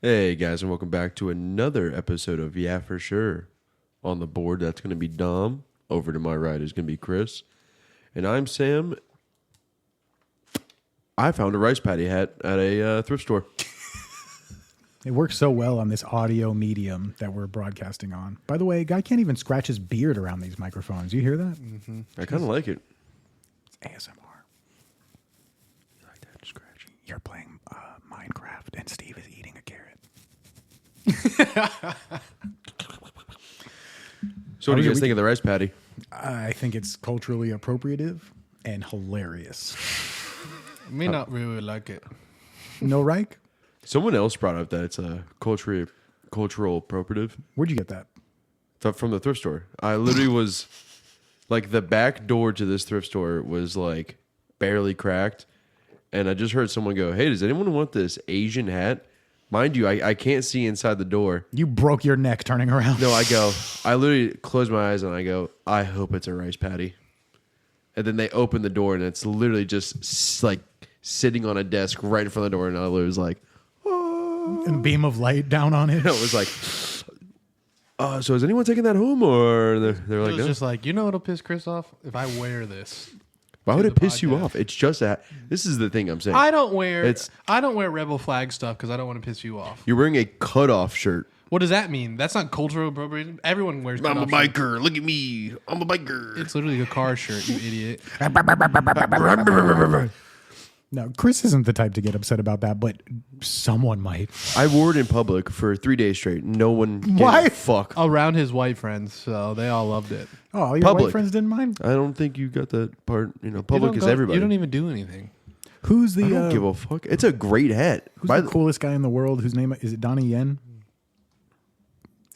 Hey guys, and welcome back to another episode of Yeah For Sure. On the board, that's going to be Dom. Over to my right is going to be Chris. And I'm Sam. I found a rice patty hat at a thrift store. It works so well on this audio medium that we're broadcasting on. By the way, guy can't even scratch his beard around these microphones. You hear that? Mm-hmm. I kind of like it. It's ASMR. You like that scratching? You're playing Minecraft, and Steve is eating a carrot. So what do you guys think of the rice patty? I think it's culturally appropriative and hilarious. Me not really like it. No, Reich? Someone else brought up that it's a cultural appropriative. Where'd you get that? From the thrift store. I literally was like, the back door to this thrift store was like barely cracked. And I just heard someone go, "Hey, does anyone want this Asian hat?" Mind you, I can't see inside the door. You broke your neck turning around. No, I literally close my eyes and I go, "I hope it's a rice patty." And then they open the door and it's literally just like sitting on a desk right in front of the door. And I literally was like, "Oh." And beam of light down on it. And I was like, so is anyone taking that home? Or they're It like, was no. just like, you know what'll piss Chris off? If I wear this. Why would to it the piss you podcast. off? It's just a hat. This is the thing I'm saying. I don't wear rebel flag stuff because I don't want to piss you off. You're wearing a cutoff shirt. What does that mean? That's not cultural appropriation. Everyone wears I'm a cutoff shirts. biker. Look at me. I'm a biker. It's literally a car shirt, you idiot. No, Chris isn't the type to get upset about that, but someone might. I wore it in public for 3 days straight. No one gave Why? a fuck. Around his white friends, so they all loved it. Oh, your Public. white friends didn't mind? I don't think you got that part. You know, You public don't is go- everybody. You don't even do anything. Who's the I don't give a fuck. It's a great hat. who's By the coolest guy in the world? Whose name is it? Donnie Yen?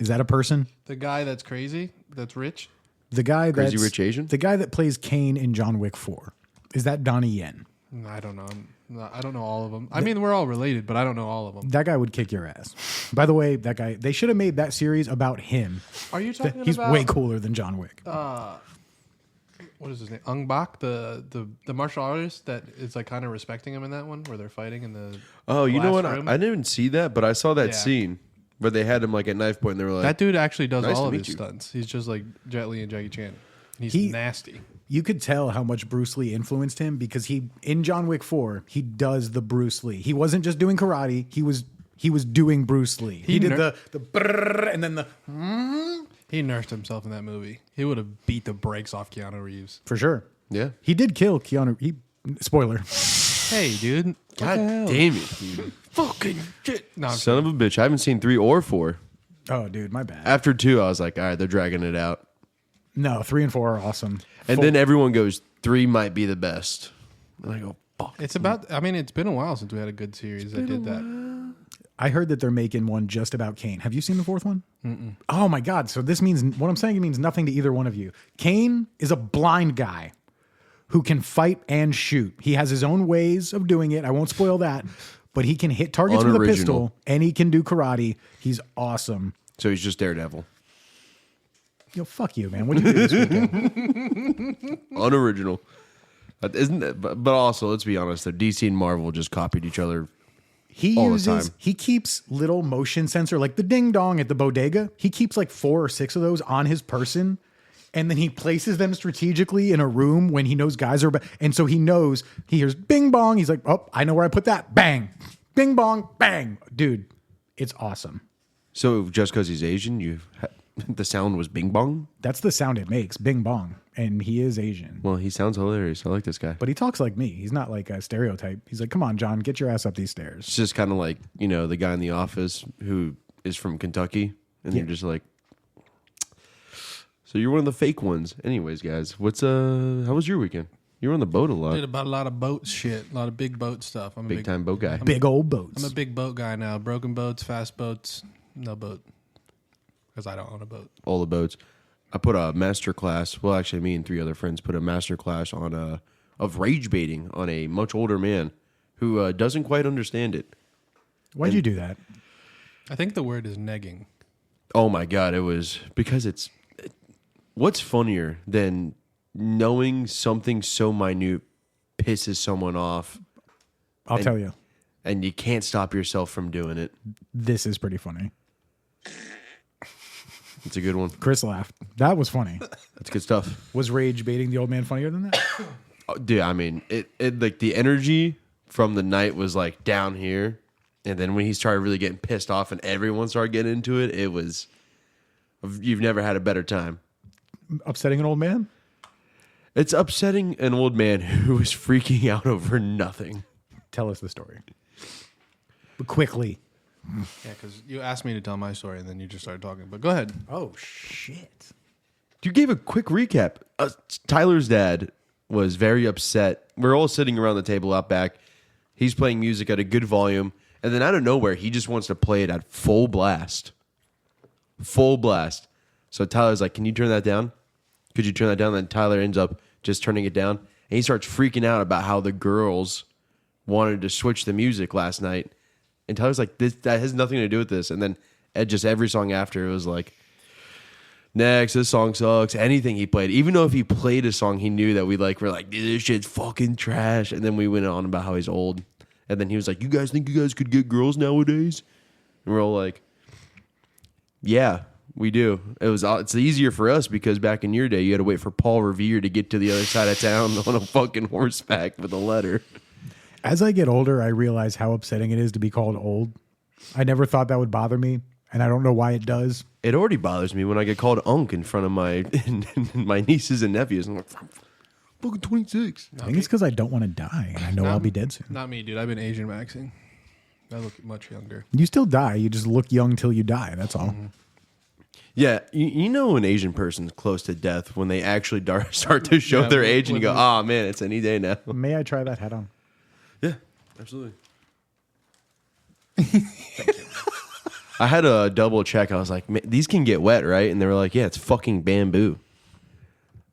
Is that a person? The guy that's crazy, that's rich. The guy Crazy that's Rich Asian? The guy that plays Kane in John Wick 4. Is that Donnie Yen? I don't know. I don't know all of them. I mean, we're all related, but I don't know all of them. That guy would kick your ass. By the way, that guy, they should have made that series about him. Are you talking He's about? way cooler than John Wick. What is his name? Ung Bak, the martial artist that is like kind of respecting him in that one where they're fighting in the. Oh, you know glass what? room. I didn't see that, but I saw that Yeah. scene where they had him like at knife point and they were like, That dude actually does Nice all to of meet his you. stunts. He's just like Jet Li and Jackie Chan. He's He- nasty. You could tell how much Bruce Lee influenced him because in John Wick 4, he does the Bruce Lee. He wasn't just doing karate, he was doing Bruce Lee. He did the brrr and then the He nursed himself in that movie. He would have beat the brakes off Keanu Reeves. for sure. yeah. He did kill Keanu. Spoiler. Hey, dude. God damn it, dude. Fucking shit. No, I'm Son of a bitch. I haven't seen 3 or 4. Oh, dude, my bad. After 2, I was like, all right, they're dragging it out. No, 3 and 4 are awesome. And then everyone goes, 3 might be the best. And I go, fuck. It's about. I mean, it's been a while since we had a good series that did that. I heard that they're making one just about Kane. Have you seen the 4th one? Mm-mm. Oh my God. So this means, what I'm saying, it means nothing to either one of you. Kane is a blind guy who can fight and shoot. He has his own ways of doing it. I won't spoil that, but he can hit targets with a Unoriginal. pistol and he can do karate. He's awesome. So he's just Daredevil. Yo, fuck you, man. What do you do this weekend? Unoriginal. Isn't it? But also, let's be honest, the DC and Marvel just copied each other. He All the time. he keeps little motion sensor, like the ding dong at the bodega. He keeps like 4 or 6 of those on his person. And then he places them strategically in a room when he knows guys are. And so he knows, he hears bing bong. He's like, oh, I know where I put that. Bang. Bing bong. Bang. Dude, it's awesome. So just because he's Asian, the sound was bing bong? That's the sound it makes. Bing bong. And he is Asian. Well, he sounds hilarious. I like this guy. But he talks like me. He's not like a stereotype. He's like, come on, John, get your ass up these stairs. It's just kind of like, you know, the guy in the office who is from Kentucky. And you're just like, so you're one of the fake ones. Anyways, guys, how was your weekend? You were on the boat a lot. Did about a lot of boat shit, a lot of big boat stuff. I'm a Big time boat guy. Big old boats. I'm a big boat guy now. Broken boats, fast boats, no boat. Because I don't own a boat. All the boats. I put a master class. Well, actually, me and 3 other friends put a master class on of rage baiting on a much older man who doesn't quite understand it. Why'd you do that? I think the word is negging. Oh my God, it was because what's funnier than knowing something so minute pisses someone off? I'll tell you. and you can't stop yourself from doing it. This is pretty funny. It's a good one. Chris laughed. That was funny. That's good stuff. Was rage baiting the old man funnier than that? Oh, dude, I mean, it like the energy from the night was like down here, and then when he started really getting pissed off and everyone started getting into it, it was you've never had a better time. Upsetting an old man? It's upsetting an old man who is freaking out over nothing. Tell us the story. But quickly. Yeah, because you asked me to tell my story and then you just started talking. But go ahead. Oh, shit. You gave a quick recap. Tyler's dad was very upset. We're all sitting around the table out back. He's playing music at a good volume. And then out of nowhere, he just wants to play it at full blast. Full blast. So Tyler's like, can you turn that down? Could you turn that down? Then Tyler ends up just turning it down. And he starts freaking out about how the girls wanted to switch the music last night. And Tyler's like, that has nothing to do with this. And then just every song after, it was like, next, this song sucks. Anything he played. Even though if he played a song he knew that we're like, this shit's fucking trash. And then we went on about how he's old. And then he was like, you guys think you guys could get girls nowadays? And we're all like, yeah, we do. It's easier for us because back in your day, you had to wait for Paul Revere to get to the other side of town on a fucking horseback with a letter. As I get older, I realize how upsetting it is to be called old. I never thought that would bother me, and I don't know why it does. It already bothers me when I get called Unk in front of my nieces and nephews. I'm like, fucking 26. I think it's because I don't want to die, and I know I'll be dead soon. Not me, dude. I've been Asian waxing. I look much younger. You still die. You just look young till you die. That's all. Mm-hmm. Yeah, you know an Asian person's close to death when they actually start to show their age and you go, oh man, it's any day now. May I try that hat on? Yeah, absolutely. I had a double check. I was like, these can get wet, right? And they were like, yeah, it's fucking bamboo.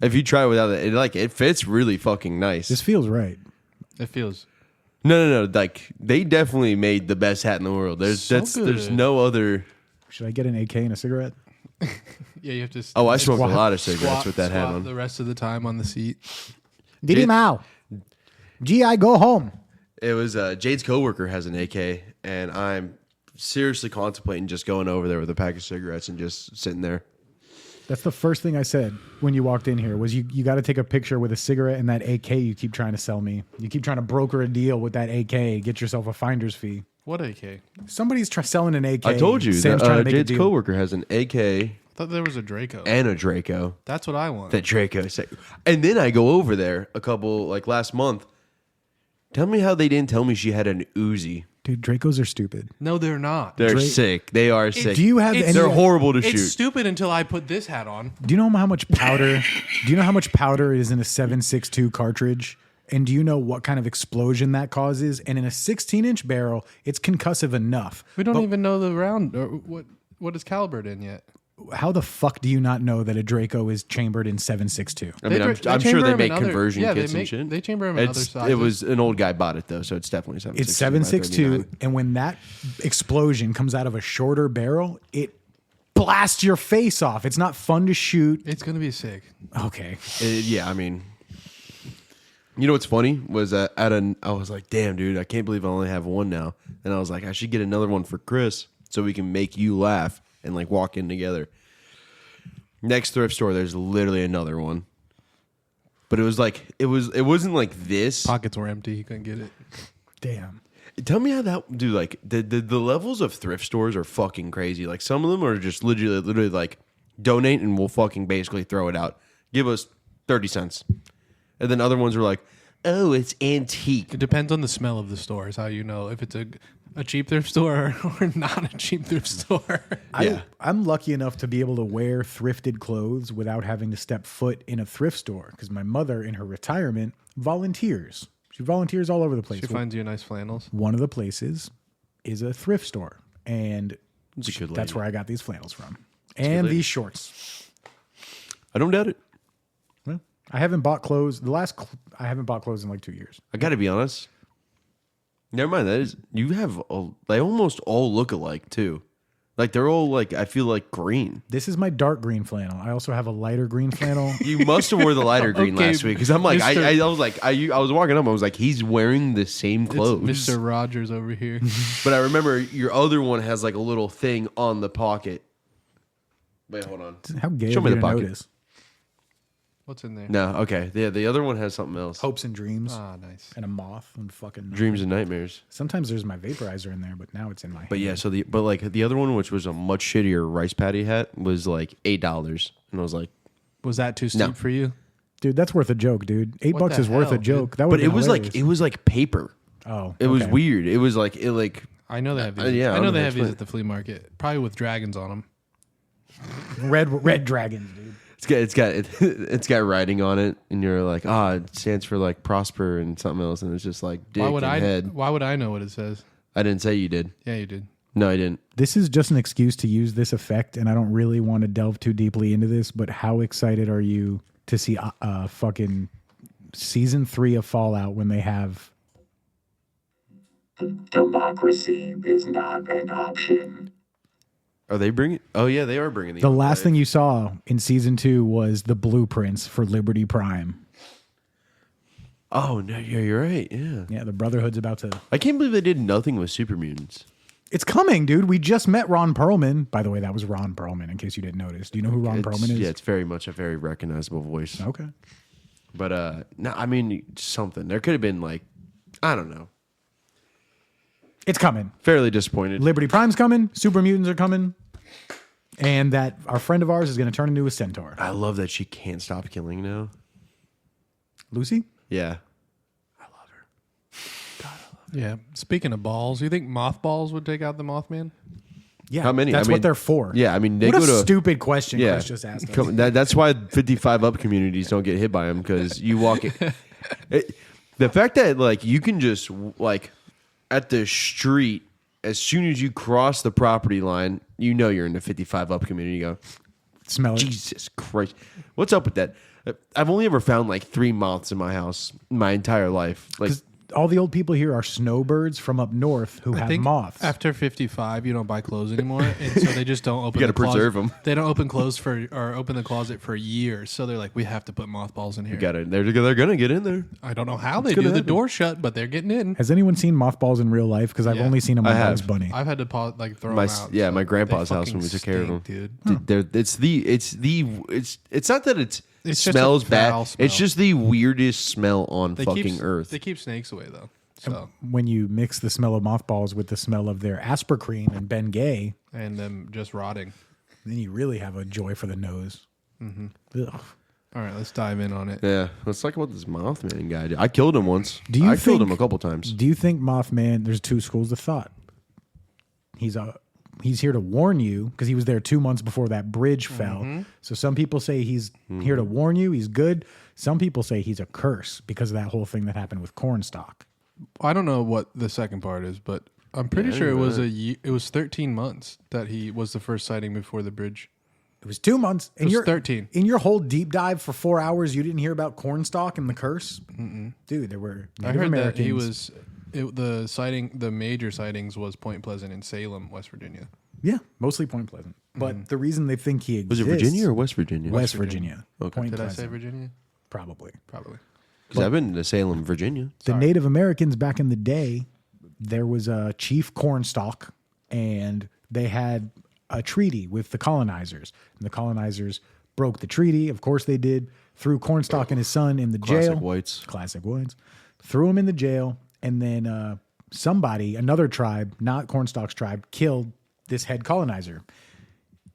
If you try it without it, it fits really fucking nice. This feels right. It feels... No. Like, they definitely made the best hat in the world. There's no other... Should I get an AK and a cigarette? Yeah, you have to... Oh, I smoked a lot of cigarettes with that hat squat on. the rest of the time on the seat. Diddy Mao. G.I. go home. It was Jade's coworker has an AK, and I'm seriously contemplating just going over there with a pack of cigarettes and just sitting there. That's the first thing I said when you walked in here was you got to take a picture with a cigarette and that AK you keep trying to sell me. You keep trying to broker a deal with that AK, get yourself a finder's fee. What AK? Somebody's selling an AK. I told you, Sam's trying to make Jade's a deal. coworker has an AK I thought there was a Draco. and a Draco. That's what I want. That Draco. And then I go over there last month. Tell me how they didn't tell me she had an Uzi. Dude, Dracos are stupid. No, they're not. They're sick. They are sick. Do you have any? They're horrible to It's shoot. stupid until I put this hat on. Do you know how much powder? Do you know how much powder is in a 7.62 cartridge? And do you know what kind of explosion that causes? And in a 16-inch barrel, it's concussive enough. We don't even know the round or what is calibered in yet. How the fuck do you not know that a Draco is chambered in 7.62? I mean, I'm sure they make conversion kits and shit. They chamber them in other sizes. It was an old guy bought it though, so it's definitely 7.62. It's 7.62, and when that explosion comes out of a shorter barrel, it blasts your face off. It's not fun to shoot. It's gonna be sick. Okay. Yeah, I mean, you know what's funny was I was like, damn, dude, I can't believe I only have one now. And I was like, I should get another one for Chris so we can make you laugh and like walk in together. Next thrift store, there's literally another one. But it was like it wasn't like this. Pockets were empty. He couldn't get it. Damn. Tell me how that dude, like the levels of thrift stores are fucking crazy. Like some of them are just literally like donate and we'll fucking basically throw it out. Give us 30 cents. And then other ones are like, oh, it's antique. It depends on the smell of the store. Is how you know if it's a cheap thrift store or not a cheap thrift store. Yeah. I'm lucky enough to be able to wear thrifted clothes without having to step foot in a thrift store because my mother, in her retirement, volunteers. She volunteers all over the place. She finds you nice flannels. One of the places is a thrift store, and It's a good lady. that's where I got these flannels from. And these shorts. I don't doubt it. Well, I haven't bought clothes. I haven't bought clothes in like 2 years. I got to be honest. Never mind. They almost all look alike too. Like they're all like I feel like green. This is my dark green flannel. I also have a lighter green flannel. You must have wore the lighter green Okay, last week because I'm like Mr. I was like I was walking up. I was like he's wearing the same clothes. It's Mr. Rogers over here. But I remember your other one has like a little thing on the pocket. Wait, hold on. How gay Show of me you the to pocket. notice. What's in there? No, okay. The other one has something else. Hopes and dreams. Ah, nice. And a moth and fucking Dreams and nightmares. Sometimes there's my vaporizer in there, but now it's in my hand. But yeah, so the other one, which was a much shittier rice patty hat, was like $8, and I was like, Was that too steep No. for you? Dude, that's worth a joke, dude. $8 What the is worth a hell, joke. dude? That would but it was like paper. Oh. It was okay. weird. It was like I know they have these. yeah, I I know don't they know have how to these explain at the flea market, probably with dragons on them. Red dragons, dude. it's got writing on it, and you're like, it stands for like prosper and something else, and it's just like dick Why would and I? head. Why would I know what it says? I didn't say you did. Yeah, you did. No, I didn't. This is just an excuse to use this effect, and I don't really want to delve too deeply into this, but how excited are you to see fucking season 3 of Fallout when they have Democracy is not an option. Are they bringing? Oh yeah, they are bringing the last thing you saw in season 2 was the blueprints for Liberty Prime. Oh no, yeah, you're right. Yeah, Yeah, the Brotherhood's about to. I can't believe they did nothing with super mutants. It's coming, dude. We just met Ron Perlman. By the way, that was Ron Perlman, in case you didn't notice. Do you know who Ron Perlman is? Yeah, it's very much a very recognizable voice. Okay. But no, I mean something. There could have been like, I don't know. It's coming. Fairly disappointed. Liberty Prime's coming. Super mutants are coming. And that our friend of ours is going to turn into a centaur. I love that she can't stop killing now. Lucy? Yeah. Yeah. Speaking of balls, you think mothballs would take out the Mothman? Yeah. How many? That's I mean, what they're for. Yeah, I mean they What go a to stupid question yeah. Chris just asked us. That's why 55 up communities don't get hit by them because you walk it. The fact that like you can just like at the street as soon as you cross the property line, you know you're in the 55 up community. You go, Smell it. Jesus Christ, what's up with that? I've only ever found like 3 moths in my house my entire life. Like All the old people here are snowbirds from up north who have moths. After 55, you don't buy clothes anymore, and so they just don't open. You gotta the closet. preserve 'em. They don't open clothes or open the closet for years. So they're like, we have to put mothballs in here. they're gonna get in there. I don't know how they gonna do. The happen. door shut, but they're getting in. Has anyone seen mothballs in real life? Because I've Yeah. only seen them on I have. Bugs Bunny. I've had to throw them out. Yeah, so my grandpa's they house when we fucking took care of them. stink, dude. It's not that it It's just a smells bad. foul smell. It's just the weirdest smell on They fucking keep, earth. They keep snakes away though. So When you mix the smell of mothballs with the smell of their Aspercreme and Ben Gay, and them just rotting. then you really have a joy for the nose. Ugh. All right, let's dive in on it. Yeah, let's talk about this Mothman guy. I killed him once. Do you I killed think- him a couple times. Do you think Mothman? There's two schools of thought. He's here to warn you because he was there 2 months before that bridge fell. So some people say he's here to warn you. He's good. Some people say he's a curse because of that whole thing that happened with Cornstalk. I don't know what the second part is, but I'm pretty sure it was it was 13 months that he was the first sighting before the bridge. It was 2 months. It was 13. In your whole deep dive for 4 hours, you didn't hear about Cornstalk and the curse? Dude, there were Native I heard Americans. that he was the major sightings was Point Pleasant in Salem, West Virginia. Yeah, mostly Point Pleasant. But the reason they think he Was exists... it Virginia or West Virginia? West Virginia. Okay. Point Did I Pleasant. say Virginia? Probably. Probably. Because I've been to Salem, Virginia. The Native Americans back in the day, there was a Chief Cornstalk, and they had a treaty with the colonizers. And the colonizers broke the treaty. Of course they did. Threw Cornstalk and his son in the jail. Classic whites. Classic whites. Threw him in the jail. And then another tribe, not Cornstalk's tribe, killed this head colonizer.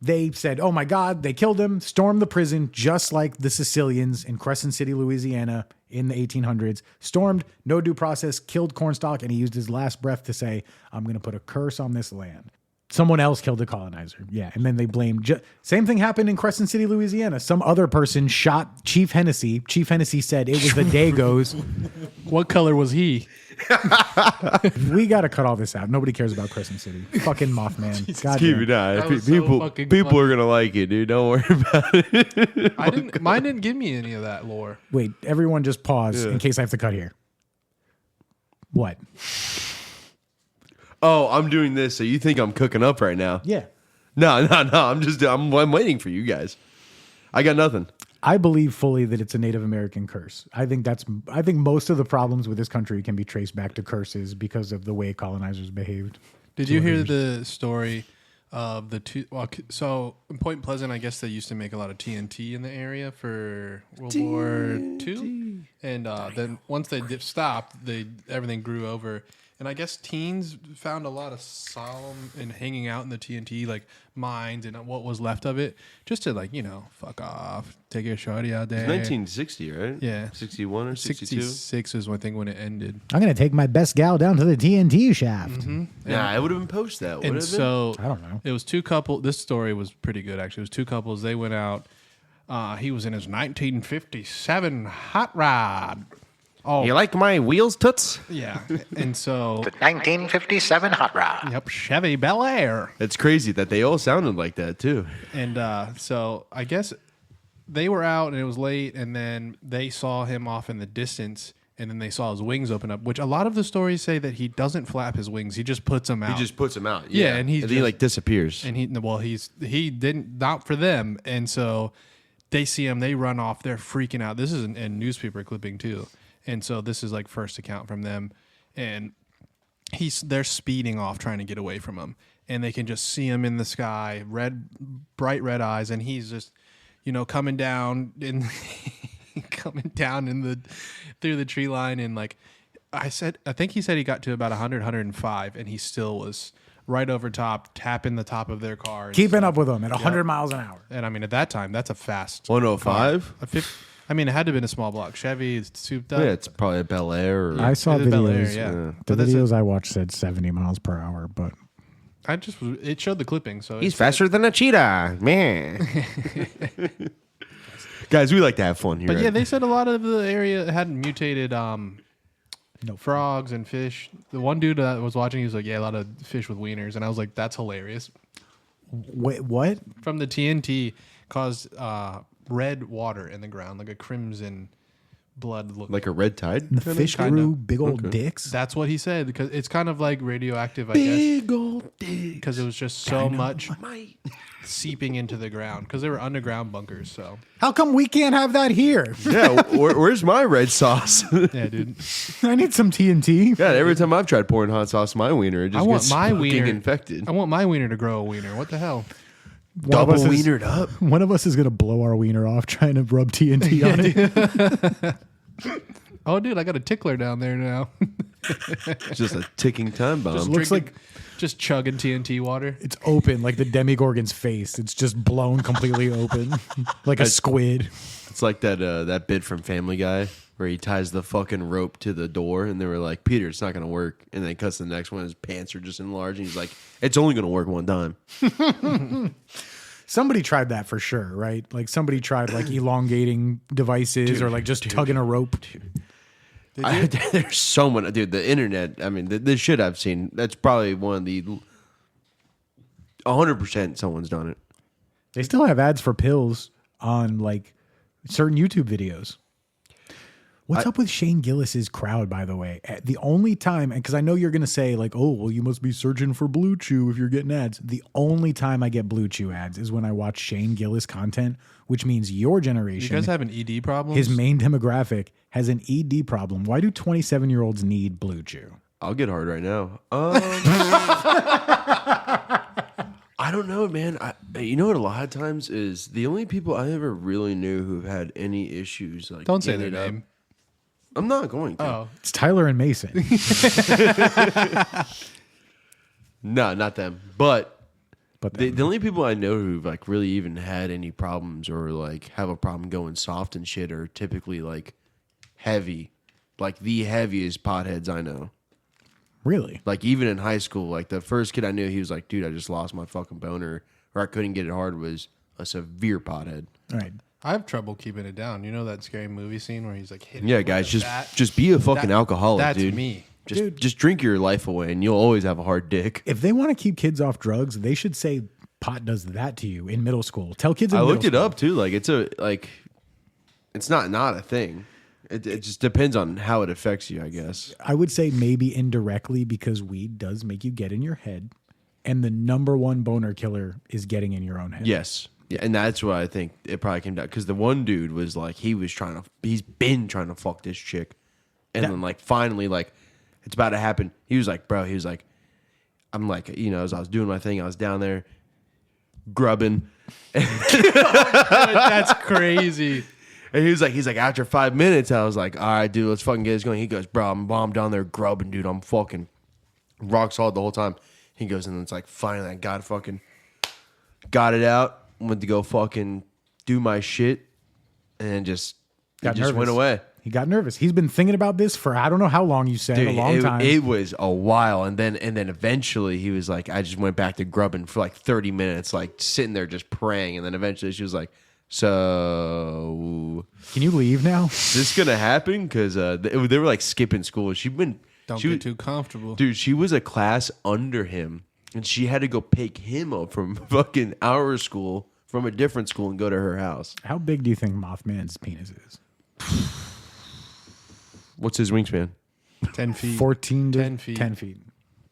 They said, oh my God, they killed him, stormed the prison, just like the Sicilians in Crescent City, Louisiana in the 1800s. Stormed, no due process, killed Cornstalk, and he used his last breath to say, I'm going to put a curse on this land. Someone else killed the colonizer. Yeah, and then they blamed... Same thing happened in Crescent City, Louisiana. Some other person shot Chief Hennessy. Chief Hennessy said it was the Dagos. What color was he? We got to cut all this out. Nobody cares about Crescent City. Fucking Mothman. God Keep damn. it down. That was so People, fucking people funny. are gonna like it, dude. Don't worry about it. Mine didn't give me any of that lore. Wait, everyone just pause in case I have to cut here. What? Oh, I'm doing this, so you think I'm cooking up right now? Yeah. No. I'm waiting for you guys. I got nothing. I believe fully that it's a Native American curse. I think most of the problems with this country can be traced back to curses because of the way colonizers behaved. Did you hear the story of the two? Well, so in Point Pleasant, I guess they used to make a lot of TNT in the area for World War II, and then once they stopped, everything grew over. And I guess teens found a lot of solemn and hanging out in the TNT like mines and what was left of it, just to fuck off, take a shorty out there. It's 1960, right? Yeah, 61 or 62. 66 is I think when it ended. I'm gonna take my best gal down to the TNT shaft. Mm-hmm. Yeah, it would have been post that. And so I don't know. It was two couples. This story was pretty good actually. It was two couples. They went out. He was in his 1957 hot rod. Oh, you like my wheels, toots? yeah. And so The 1957 Hot Rod. yep, Chevy Bel Air. It's crazy that they all sounded like that too. And so I guess they were out and it was late, and then they saw him off in the distance, and then they saw his wings open up. Which a lot of the stories say that he doesn't flap his wings; he just puts them out. He just puts them out. Yeah, and then he like disappears. And he didn't, not for them, and so they see him, they run off, they're freaking out. This is a newspaper clipping too, and so this is like first account from them, and they're speeding off trying to get away from him, and they can just see him in the sky, bright red eyes, and he's just coming down through the tree line, and like I think he said he got to about 100, 105, and he still was right over top, tapping the top of their car. Keeping up with them at 100 miles an hour. And I mean, at that time, that's a fast 105? I mean, it had to have been a small block. Chevy is souped up. Yeah, it's probably a Bel Air. Or, I saw It is Bel Air, videos. yeah. The But that's videos I watched said 70 miles per hour, but it showed the clipping, so he's faster than a cheetah, man. Guys, we like to have fun here. But yeah, they said a lot of the area had mutated frogs and fish. The one dude that was watching, he was like, "Yeah, a lot of fish with wieners," and I was like, "That's hilarious." wait, what? From the TNT caused red water in the ground, like a crimson blood look. like a red tide. The fish Kinda. grew big old dicks? That's what he said, because it's kind of like radioactive, I guess, Big old dick. because it was just so much seeping into the ground, because they were underground bunkers. So How come we can't have that here? Yeah, where's my red sauce? yeah, dude. I need some TNT. God, every time I've tried pouring hot sauce in my wiener, it just I want gets my fucking wiener infected. I want my wiener to grow a wiener. What the hell? Double One of us is- wienered up. One of us is going to blow our wiener off trying to rub TNT on it. Oh, dude, I got a tickler down there now. It's just a ticking time bomb. Looks like Just chugging TNT water. it's open, like the Demigorgon's face. It's just blown completely open, like a squid. It's like that bit from Family Guy where he ties the fucking rope to the door, and they were like, "Peter, it's not gonna work." And then he cuts to the next one. His pants are just enlarged, and he's like, "It's only gonna work one time." Somebody tried that for sure, right? Like somebody tried like elongating devices or like just tugging a rope. There's so many, dude. The internet. I mean, this shit I've seen. That's probably one of the 100% someone's done it. They still have ads for pills on like certain YouTube videos. What's up with Shane Gillis's crowd, by the way? The only time, because I know you're going to say like, oh, well, you must be searching for Blue Chew if you're getting ads. The only time I get Blue Chew ads is when I watch Shane Gillis content, which means your You generation, guys have an ED problem? his main demographic, has an ED problem. Why do 27-year-olds need Blue Chew? I'll get hard right now. I don't know, man. You know what? A lot of times is the only people I ever really knew who've had any issues. Like, Don't say their getting it up- name. I'm not going to. Oh, It's Tyler and Mason. No, not them. But But the only people I know who've like really even had any problems or like have a problem going soft and shit are typically like heavy, like the heaviest potheads I know. really? Like even in high school, like the first kid I knew, he was like, "Dude, I just lost my fucking boner, or I couldn't get it hard." Was a severe pothead. All right. I have trouble keeping it down. You know that scary movie scene where he's like hitting Yeah, it with guys, the bat? just be a fucking That- alcoholic, that's dude. me. Just drink your life away, and you'll always have a hard dick. If they want to keep kids off drugs, they should say pot does that to you in middle school. Tell kids in I middle looked it school. up too. Like it's not a thing. It just depends on how it affects you, I guess. I would say maybe indirectly because weed does make you get in your head. and the number one boner killer is getting in your own head. Yes. Yeah, and that's what I think it probably came down. Because the one dude was like, he's been trying to fuck this chick. And then like finally, like, it's about to happen. He was like, bro, I'm like, as I was doing my thing, I was down there grubbing. That's crazy. And he's like, after 5 minutes, I was like, all right, dude, let's fucking get this going. He goes, bro, I'm down there grubbing, dude. I'm fucking rock solid the whole time. He goes, and it's like, finally, I got it out. Went to go fucking do my shit, and just went away. He got nervous. He's been thinking about this for I don't know how long. You said Dude, a long time. It was a while, and then eventually he was like, I just went back to grubbing for like 30 minutes, like sitting there just praying, and then eventually she was like, so can you leave now? is this gonna happen? Because they were like skipping school. Don't get too comfortable, dude. She was a class under him, and she had to go pick him up from fucking our school, from a different school, and go to her house. How big do you think Mothman's penis is? What's his wingspan? 10 feet. 14 to 10 feet. 10 feet.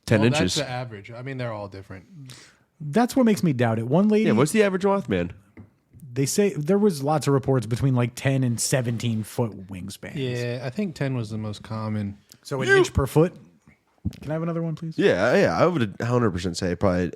10 inches. That's the average. I mean, they're all different. That's what makes me doubt it. One lady, Yeah, what's the average Mothman? they say there was lots of reports between like 10 and 17 foot wingspans. Yeah, I think 10 was the most common. So an inch per foot. Can I have another one, please? Yeah, I would 100% say probably.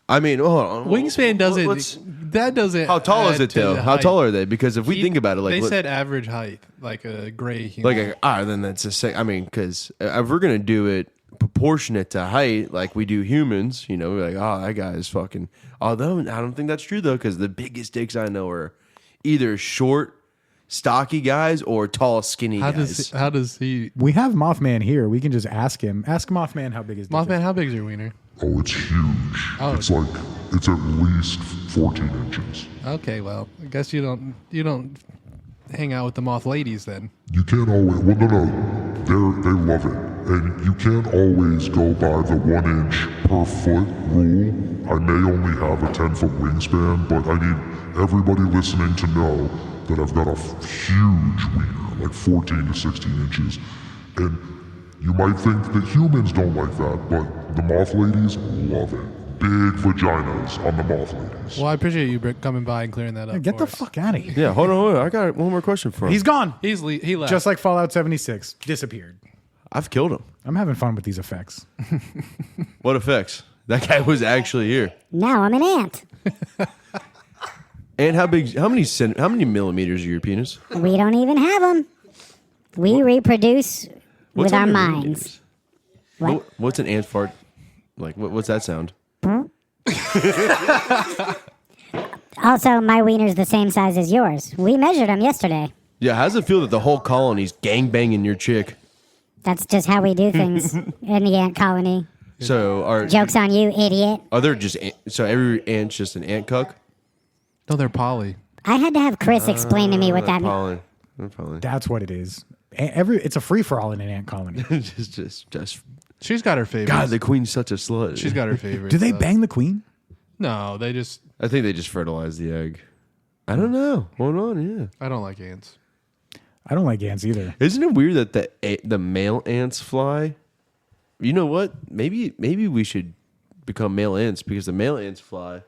I mean, hold on. Wingspan doesn't. That doesn't. How tall is add it to though? the How height. tall are they? Because if we think about it, like they said average height, like a gray human. then that's a sec. I mean, because if we're gonna do it proportionate to height, like we do humans, we're like, oh, that guy is fucking. Although I don't think that's true though, because the biggest dicks I know are either short, stocky guys or tall, skinny guys. How does he? We have Mothman here. We can just ask him. Ask Mothman how big his dick Mothman, is. how big is your wiener? Oh, it's huge. Oh. It's at least 14 inches. Okay, well, I guess you don't hang out with the moth ladies then. You can't always. Well, no. They love it, and you can't always go by the 1 inch per foot rule. I may only have a 10-foot wingspan, but I need everybody listening to know that I've got a huge wiener, like 14 to 16 inches, and you might think that humans don't like that, but the moth ladies love it. Big vaginas on the moth ladies. Well, I appreciate you coming by and clearing that up. Get the for us. fuck out of here. Yeah, hold on. I got one more question for him. He's gone. He left. Just like Fallout 76. Disappeared. I've killed him. I'm having fun with these effects. What effects? That guy was actually here. Now I'm an ant. And how big? How many millimeters are your penis? We don't even have them. We reproduce with our on your minds. millimeters? What? What's an ant fart? Like what's that sound? Also, my wiener's the same size as yours. We measured them yesterday. Yeah, how's it feel that the whole colony's gangbanging your chick? That's just how we do things in the ant colony. So Joke's on you, idiot. are there just so every ant's just an ant cuck? No, they're poly. I had to have Chris explain to me what that means. Probably. That's what it is. It's a free-for-all in an ant colony. just. She's got her favorites. God, the queen's such a slut. She's got her favorites. Do they though. bang the queen? No, they just. I think they just fertilize the egg. I don't know. Hold on, yeah. I don't like ants. I don't like ants either. Isn't it weird that the male ants fly? You know what? Maybe we should become male ants because the male ants fly,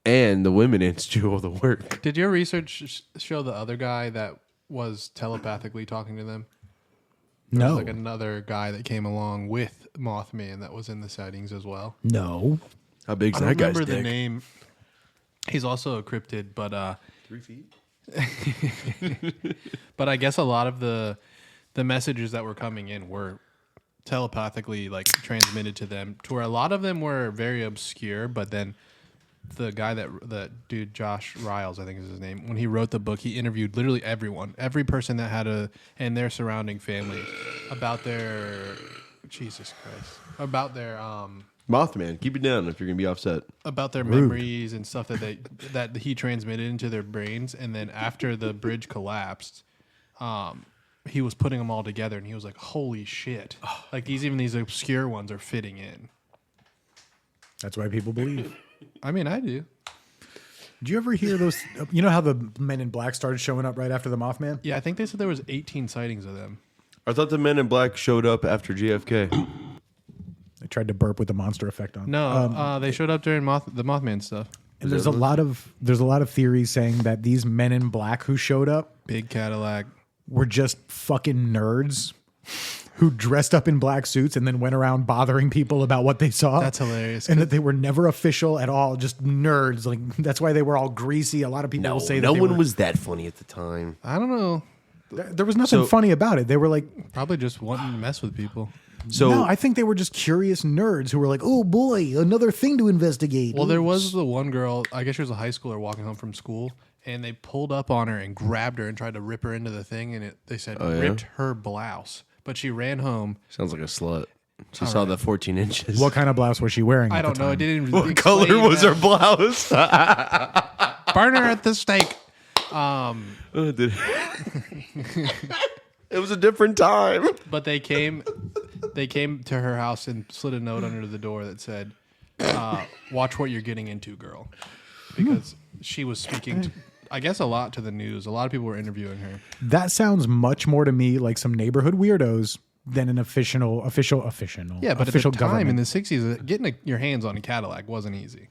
and the women ants do all the work. Did your research show the other guy that was telepathically talking to them? There was No. like another guy that came along with Mothman that was in the sightings as well. No. How big's I that don't guy's remember the dick? name. He's also a cryptid, but 3 feet. but I guess a lot of the messages that were coming in were telepathically like transmitted to them. To where a lot of them were very obscure, but then the guy that dude Josh Riles, I think is his name, when he wrote the book, he interviewed literally every person that had and their surrounding family about their about their Mothman, keep it down if you're gonna be offset. about their memories and stuff that he transmitted into their brains, and then after the bridge collapsed, he was putting them all together, and he was like, "Holy shit!" Like these obscure ones are fitting in. That's why people believe. I mean, I do. Did you ever hear those? You know how the Men in Black started showing up right after the Mothman? Yeah, I think they said there was 18 sightings of them. I thought the Men in Black showed up after JFK. tried to burp with the monster effect on. No, they showed up during the Mothman stuff. And there's a lot of theories saying that these men in black who showed up Big Cadillac. were just fucking nerds who dressed up in black suits and then went around bothering people about what they saw. That's hilarious. And that they were never official at all, just nerds. Like that's why they were all greasy. A lot of people will say that no they one were, was that funny at the time. I don't know. there was nothing funny about it. They were like, Probably just wanting to mess with people. So no, I think they were just curious nerds who were like, oh boy, another thing to investigate. Well, there was the one girl, I guess she was a high schooler walking home from school, and they pulled up on her and grabbed her and tried to rip her into the thing, and they said ripped her blouse. But she ran home. sounds like a slut. She saw the 14 inches. What kind of blouse was she wearing? I at don't the know. time? It didn't even What color was her blouse? Burn her at the stake. It was a different time. But they came to her house and slid a note under the door that said, watch what you're getting into, girl. Because she was speaking, I guess, a lot to the news. A lot of people were interviewing her. That sounds much more to me like some neighborhood weirdos than an official. Yeah, but official at the time government. in the 60s, getting your hands on a Cadillac wasn't easy.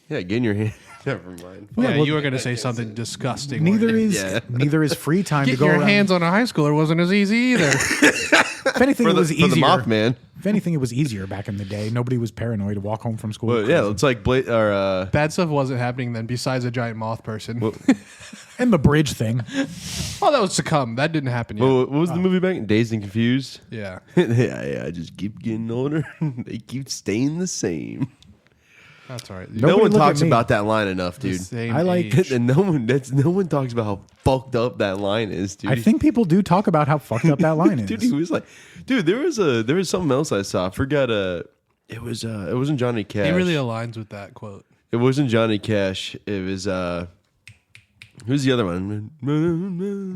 Yeah, get in your hand. Never mind. Yeah, you were going to say something disgusting. Neither weren't you? is free time to Get go your around. hands on a high schooler wasn't as easy either. If anything, it was For easier. the Mothman. If anything, it was easier back in the day. Nobody was paranoid to walk home from school. Well, yeah, it's like Bad stuff wasn't happening then besides a giant moth person. And the bridge thing. Oh, that was to come. That didn't happen yet. what was the movie back? Dazed and Confused. Yeah. Yeah, I just keep getting older. They keep staying the same. That's all right. No Nobody one look at talks me. about that line enough, The dude. same I like- age. And no one talks about how fucked up that line is, dude. I think people do talk about how fucked up that line is. Dude, he was like, dude, there was something else I saw. I forgot. It wasn't Johnny Cash. He really aligns with that quote. It wasn't Johnny Cash. It was who's the other one?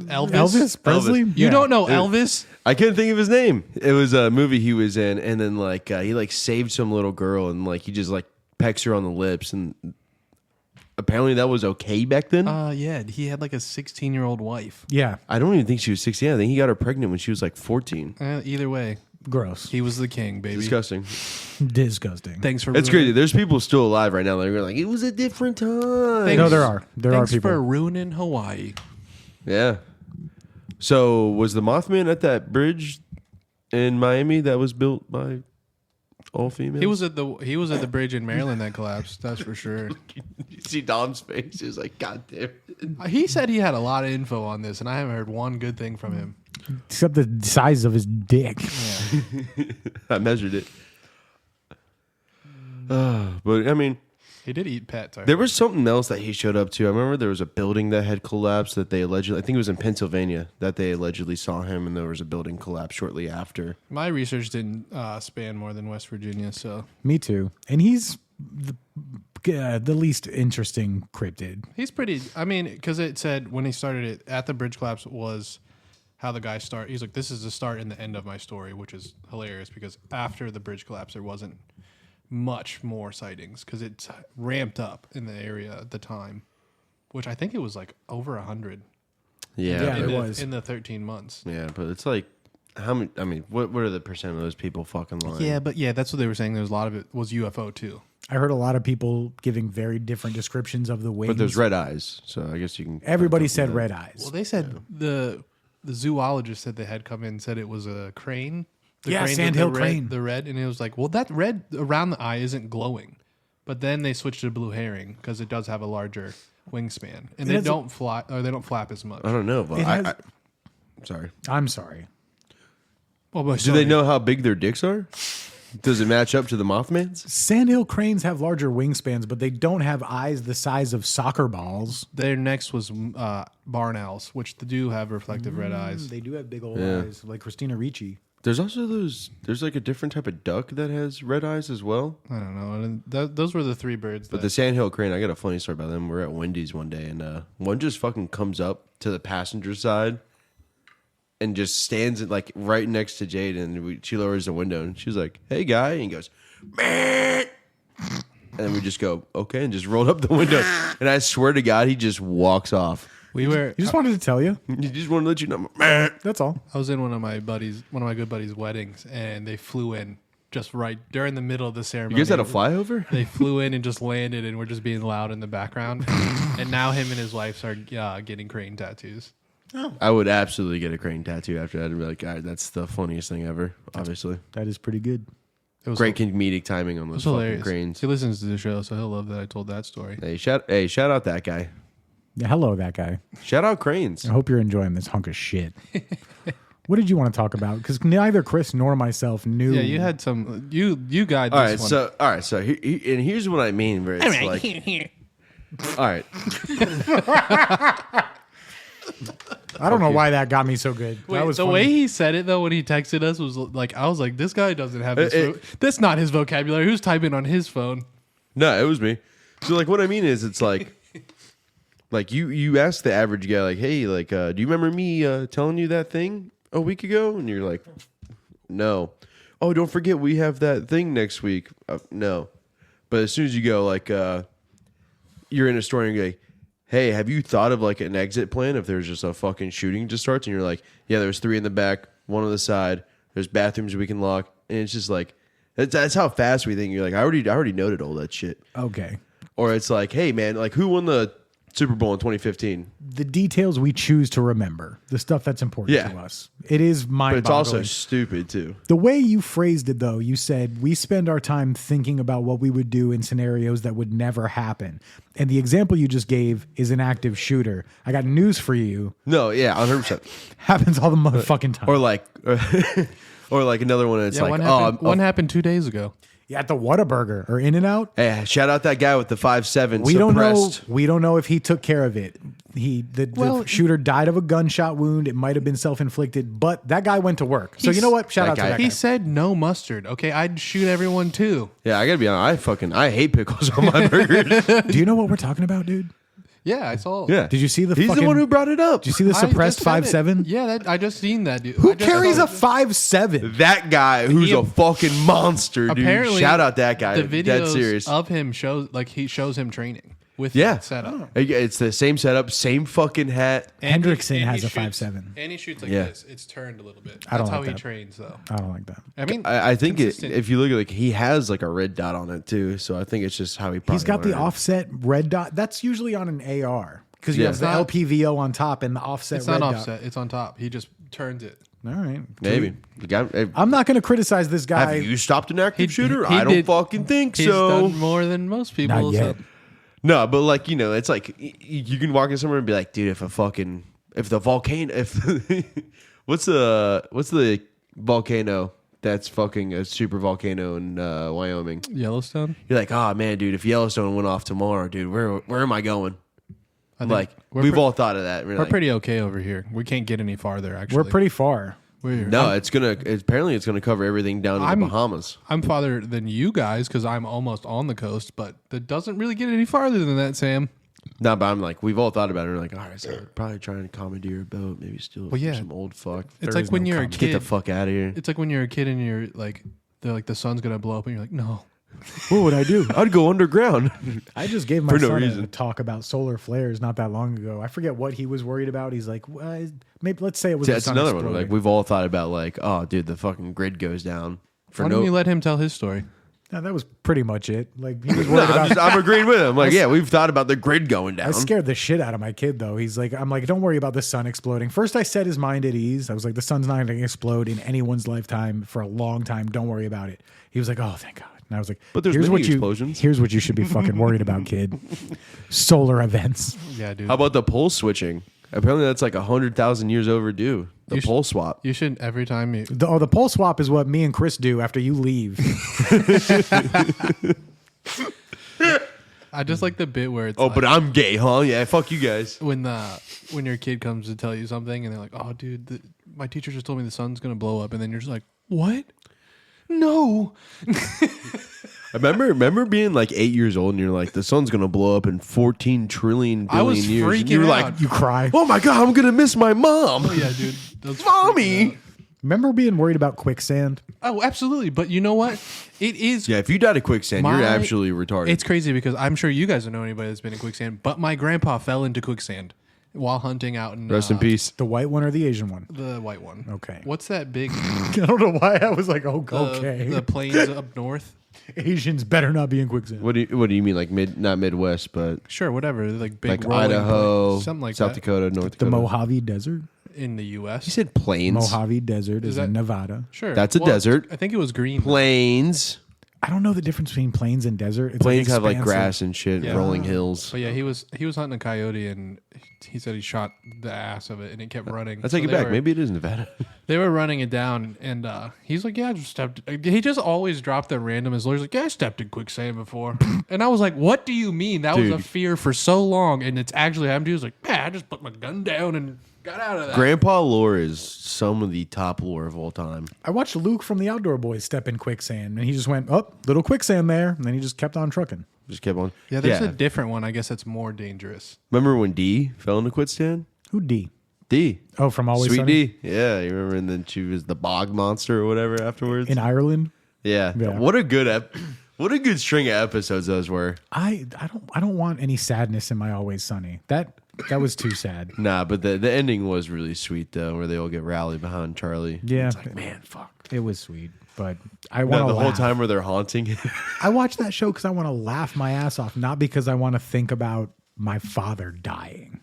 Elvis Presley? You Yeah. don't know Elvis? I couldn't think of his name. It was a movie he was in, and then like he like saved some little girl, and like he just like pecks her on the lips, and apparently that was okay back then. Yeah, he had like a 16-year-old wife. Yeah, I don't even think she was 16. I think he got her pregnant when she was like 14. Either way, gross. he was the king, baby. Disgusting. Disgusting. Thanks for It's ruining- crazy. There's people still alive right now that are like, it was a different time. Thanks- No, there are. There are Thanks people. for ruining Hawaii. Yeah. So was the Mothman at that bridge in Miami that was built by all females? He was at the bridge in Maryland that collapsed. That's for sure. You see Dom's face. He was like, God damn it. He said he had a lot of info on this, and I haven't heard one good thing from him. Except the size of his dick. I measured it. But I mean, He did eat pets. there was something else that he showed up to. I remember there was a building that had collapsed that they allegedly, I think it was in Pennsylvania, that they allegedly saw him, and there was a building collapse shortly after. My research didn't span more than West Virginia, so Me too. And he's the least interesting cryptid. he's pretty. I mean, because it said when he started it at the bridge collapse was how the guy started. He's like, this is the start and the end of my story, which is hilarious because after the bridge collapse, there wasn't much more sightings because it ramped up in the area at the time, which I think it was like over 100. Yeah, it in was. in the 13 months. Yeah, but it's like, how many? I mean, what are the percent of those people fucking lying? Yeah, but yeah, that's what they were saying. There was a lot of it was UFO too. I heard a lot of people giving very different descriptions of the wings. But there's red eyes, so I guess you can. Everybody said red eyes. Well, they said the zoologist said they had come in and said it was a crane. The Yeah, crane with sandhill the crane. The red, and it was like, well, that red around the eye isn't glowing. But then they switched to blue herring because it does have a larger wingspan, and they has a- don't fly or they don't flap as much. I don't know, but It has- sorry. I'm sorry. Well, but Do they know how big their dicks are? Does it match up to the Mothman's? Sandhill cranes have larger wingspans, but they don't have eyes the size of soccer balls. Their next was barn owls, which do have reflective red eyes. They do have big old eyes, like Christina Ricci. There's also there's like a different type of duck that has red eyes as well. I don't know. And those were the three birds. But the sandhill crane, I got a funny story about them. We're at Wendy's one day, and one just fucking comes up to the passenger side and just stands like right next to Jade, and she lowers the window, and she's like, "Hey, guy," and he goes, "Meh." And we just go, "Okay," and just rolled up the window. And I swear to God, he just walks off. we were. He just wanted to tell you. He just want to let you know. "Meh." That's all. I was in one of my good buddies' weddings, and they flew in just right during the middle of the You ceremony. guys had a flyover? They flew in and just landed, and we're just being loud in the background. And now him and his wife are getting crane tattoos. I would absolutely get a crane tattoo after that and be like, all right, that's the funniest thing ever, obviously. That is pretty good. It was Great comedic timing on those fucking hilarious. cranes. He listens to the show, so he'll love that I told that story. Hey, shout out that guy. Yeah, hello, that guy. Shout out cranes. I hope you're enjoying this hunk of shit. What did you want to talk about? Because neither Chris nor myself knew. Yeah, you had some. You guide All this right, one. so and here's what I mean. Where it's like, all right, I don't know why that got me so good. Wait, that was the funny. way he said it though when he texted us was like, I was like, this guy doesn't have this. That's not his vocabulary. Who's typing on his phone? no, it was me. So like, what I mean is, it's like, like you ask the average guy, like, hey, like, do you remember me telling you that thing a week ago? And you're like, no. Oh, don't forget we have that thing next week. No. But as soon as you go, like, you're in a store and you're like, hey, have you thought of like an exit plan if there's just a fucking shooting just starts? And you're like, yeah, there's 3 in the back, 1 on the side. There's bathrooms we can lock. And it's just like, that's how fast we think. You're like, I already noted all that shit. Okay. Or it's like, hey, man, like who won the Super Bowl in 2015? The details we choose to remember, the stuff that's important Yeah. to us. It is But mind-boggling. it's also stupid too. The way you phrased it, though, you said we spend our time thinking about what we would do in scenarios that would never happen. And the example you just gave is an active shooter. I got news for you. No, yeah, 100%. Happens all the motherfucking time. Or like, or like another one. It's Yeah, like, one happened 2 days ago. Yeah, at the Whataburger or In-N-Out. hey, shout out that guy with the 5.7. We don't know. suppressed. We don't know if he took care of it. The shooter died of a gunshot wound. It might have been self-inflicted, but that guy went to work. So you know what? Shout that out to guy. that guy. He said no mustard. Okay, I'd shoot everyone too. Yeah, I gotta be honest. I hate pickles on my burgers. Do you know what we're talking about, dude? Yeah, I saw. Yeah, Did you see the He's fucking- the one who brought it up. Did you see the I suppressed just said it. 5.7? Yeah, I just seen that dude. Who I just carries saw- a 5.7? That guy who's a fucking monster, dude. Apparently, Shout out that guy. The That's videos serious. of him he shows him training with Yeah. that setup. It's the same setup, same fucking hat. And Hendrickson has he a shoots- 5.7. And he shoots like Yeah. this. It's turned a little bit. I don't That's how like he that. trains, though. I don't like that. I mean, I think consistent. if you look at like he has like a red dot on it too, so I think it's just how he. Probably He's got the learned. offset red dot. That's usually on an AR because you Yeah. have It's the not- LPVO on top and the offset it's red not dot. offset. It's on top. He just turns it. All right. Maybe. The guy- I'm not going to criticize this guy. have you stopped an active shooter? he I don't did- fucking think He's so. done more than most people. Not yet. So. No, but like it's like you can walk in somewhere and be like, dude, if the volcano, what's the volcano that's fucking a super volcano in Wyoming? Yellowstone. You're like, oh man, dude, if Yellowstone went off tomorrow, dude, where am I going? I think Like we're we've pre- all thought of that. We're like, pretty okay over here. We can't get any farther. Actually, We're pretty far. No, apparently it's gonna cover everything down to the Bahamas. I'm farther than you guys because I'm almost on the coast, but that doesn't really get any farther than that, Sam. No, but I'm like, we've all thought about it. We're like, all right, so we're probably trying to commandeer a boat, maybe steal Well, yeah. some old fuck. It's There like is when no you're a get the kid. fuck out of here. It's like when you're a kid and you're like, they're like the sun's gonna blow up, and you're like, no. What would I do? I'd go underground. I just gave my For no son a reason. talk about solar flares not that long ago. I forget what he was worried about. He's like, maybe let's say it was See, the that's sun another one. exploding. Like we've all thought about, like, oh, dude, the fucking grid goes down for Why no. don't you let him tell his story? No, that was pretty much it. Like he was No, worried about. I'm agreeing with him. Like, yeah, we've thought about the grid going down. I scared the shit out of my kid though. I'm like, don't worry about the sun exploding. First, I set his mind at ease. I was like, the sun's not going to explode in anyone's lifetime for a long time. Don't worry about it. He was like, oh, thank God. And I was like, But there's here's many what you, explosions. Here's what you should be fucking worried about, kid. Solar events. Yeah, dude. How about the pole switching? Apparently, that's like 100,000 years overdue. The You pole swap. You should every time you. The pole swap is what me and Chris do after you leave. I just like the bit where it's Oh, like, but I'm gay, huh? Yeah, fuck you guys. when your kid comes to tell you something and they're like, oh, dude, my teacher just told me the sun's gonna blow up, and then you're just like, what? No. I remember being like 8 years old, and you're like, the sun's gonna blow up in 14 trillion I was billion years. And freaking you're out. like, You cry. oh my god, I'm gonna miss my mom. Oh yeah, dude. That's Mommy. freaking out. Remember being worried about quicksand? Oh, absolutely. But you know what? It is. Yeah, if you died of quicksand, you're My- absolutely retarded. It's crazy because I'm sure you guys don't know anybody that's been in quicksand, but my grandpa fell into quicksand. while hunting out in Rest in peace. The white one or the Asian one? the white one. Okay. What's that big I don't know why I was like, okay. the plains up north? Asians better not be in quicksand. What do you mean, like not Midwest, but Sure, whatever. Like big like rolling Idaho, plains, something like South that. Dakota, North The Dakota? Mojave Desert? In the U.S. You said plains. Mojave Desert is that- in Nevada. Sure, That's a desert. I think it was green. Plains. I don't know the difference between plains and desert. It's Plains have like expansive. grass and shit, Yeah. rolling hills. But yeah, he was hunting a coyote, and he said he shot the ass of it, and it kept running. I take it they back. were- Maybe it is Nevada. They were running it down, and he's like, "Yeah, I just stepped." He just always dropped the random. His lawyer's like, "Yeah, I stepped in quicksand before," and I was like, "What do you mean? That was a Dude. fear for so long, and it's actually happened." He was like, "Yeah, I just put my gun down and got out of that." Grandpa lore is some of the top lore of all time. I watched Luke from the Outdoor Boys step in quicksand, and he just went, oh, little quicksand there, and then he just kept on trucking. Just kept on. Yeah, there's a different one. I guess that's more dangerous. Remember when D fell into quicksand? Who D? D. Oh, from Always Sweet Sunny? D. Yeah, you remember? And then she was the bog monster or whatever afterwards. In Ireland? Yeah. Yeah. What a good what a good string of episodes those were. I don't want any sadness in my Always Sunny. That was too sad. Nah, but the ending was really sweet though, where they all get rallied behind Charlie. Yeah. It's like, man, fuck. It was sweet, but I want to The whole laugh. time where they're haunting him. I watch that show because I want to laugh my ass off, not because I want to think about my father dying.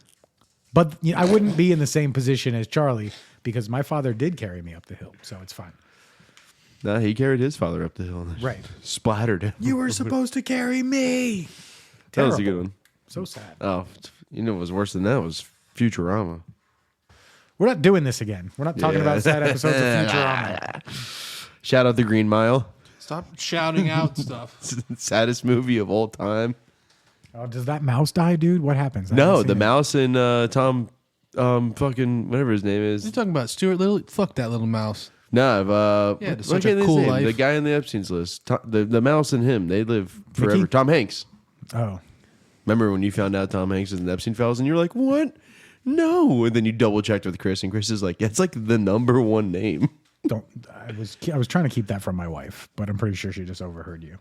But you know, I wouldn't be in the same position as Charlie because my father did carry me up the hill, so it's fine. Nah, he carried his father up the hill and Right. splattered him. You were supposed to carry me. That was a good Terrible. one. So sad. Oh, you know what was worse than that was Futurama. We're not doing this again. We're not talking Yeah. about sad episodes of Futurama. Shout out the Green Mile. Stop shouting out stuff. Saddest movie of all time. Oh, does that mouse die, dude? What happens? I haven't No, seen the it. mouse and Tom, fucking whatever his name What are you is. talking about? Stuart Little? Fuck that little mouse. No, Yeah, what such can't a they cool say? life. The guy in the Epstein's list. The mouse and him, they live forever. Mickey? Tom Hanks. Oh, Remember when you found out Tom Hanks was in the Epstein files and you're like, what? No. And then you double checked with Chris and Chris is like, it's like the number one name. don't. I was trying to keep that from my wife, but I'm pretty sure she just overheard you.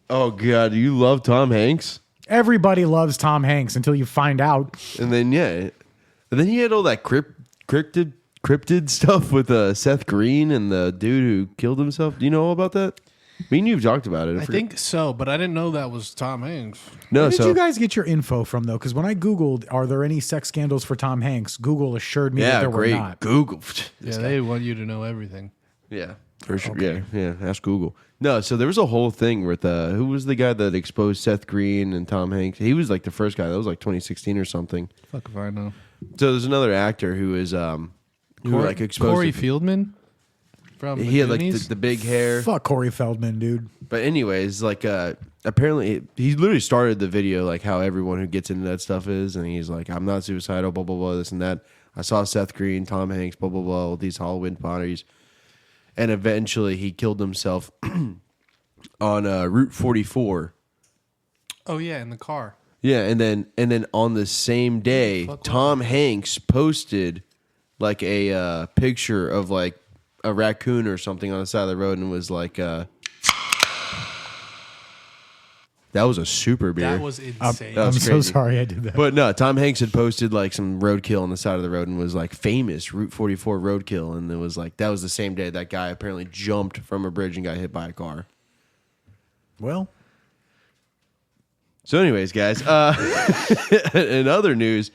Oh God, you love Tom Hanks? Everybody loves Tom Hanks until you find out. And then and then he had all that cryptid stuff with Seth Green and the dude who killed himself. Do you know all about that? Me and you've talked about it. I forget- think so, but I didn't know that was Tom Hanks. no. Where did So you guys get your info from, though? Because when I Googled, are there any sex scandals for Tom Hanks? Google assured me that yeah, there great. were not. Google. Yeah, they want you to know everything. Yeah, for sure. Yeah. Ask Google. No, so there was a whole thing with who was the guy that exposed Seth Green and Tom Hanks? He was like the first guy. That was like 2016 or something. Fuck if I know. So there's another actor who is who like exposed. Corey to- Fieldman from He had like Goonies? the big hair. Fuck Corey Feldman, dude. But anyways, like apparently he literally started the video like how everyone who gets into that stuff is, and he's like, I'm not suicidal, blah blah blah, this and that. I saw Seth Green, Tom Hanks, blah blah blah, all these Halloween parties, and eventually he killed himself on Route 44. Oh yeah, in the car. Yeah, and then on the same day, Fuck Tom Hanks posted like a picture of like a raccoon or something on the side of the road, and was like, that was a super beer. That was insane. That was I'm so crazy. sorry I did that. But no, Tom Hanks had posted like some roadkill on the side of the road and was like famous Route 44 roadkill, and it was like that was the same day that guy apparently jumped from a bridge and got hit by a car. Well, So, anyways, guys, in other news,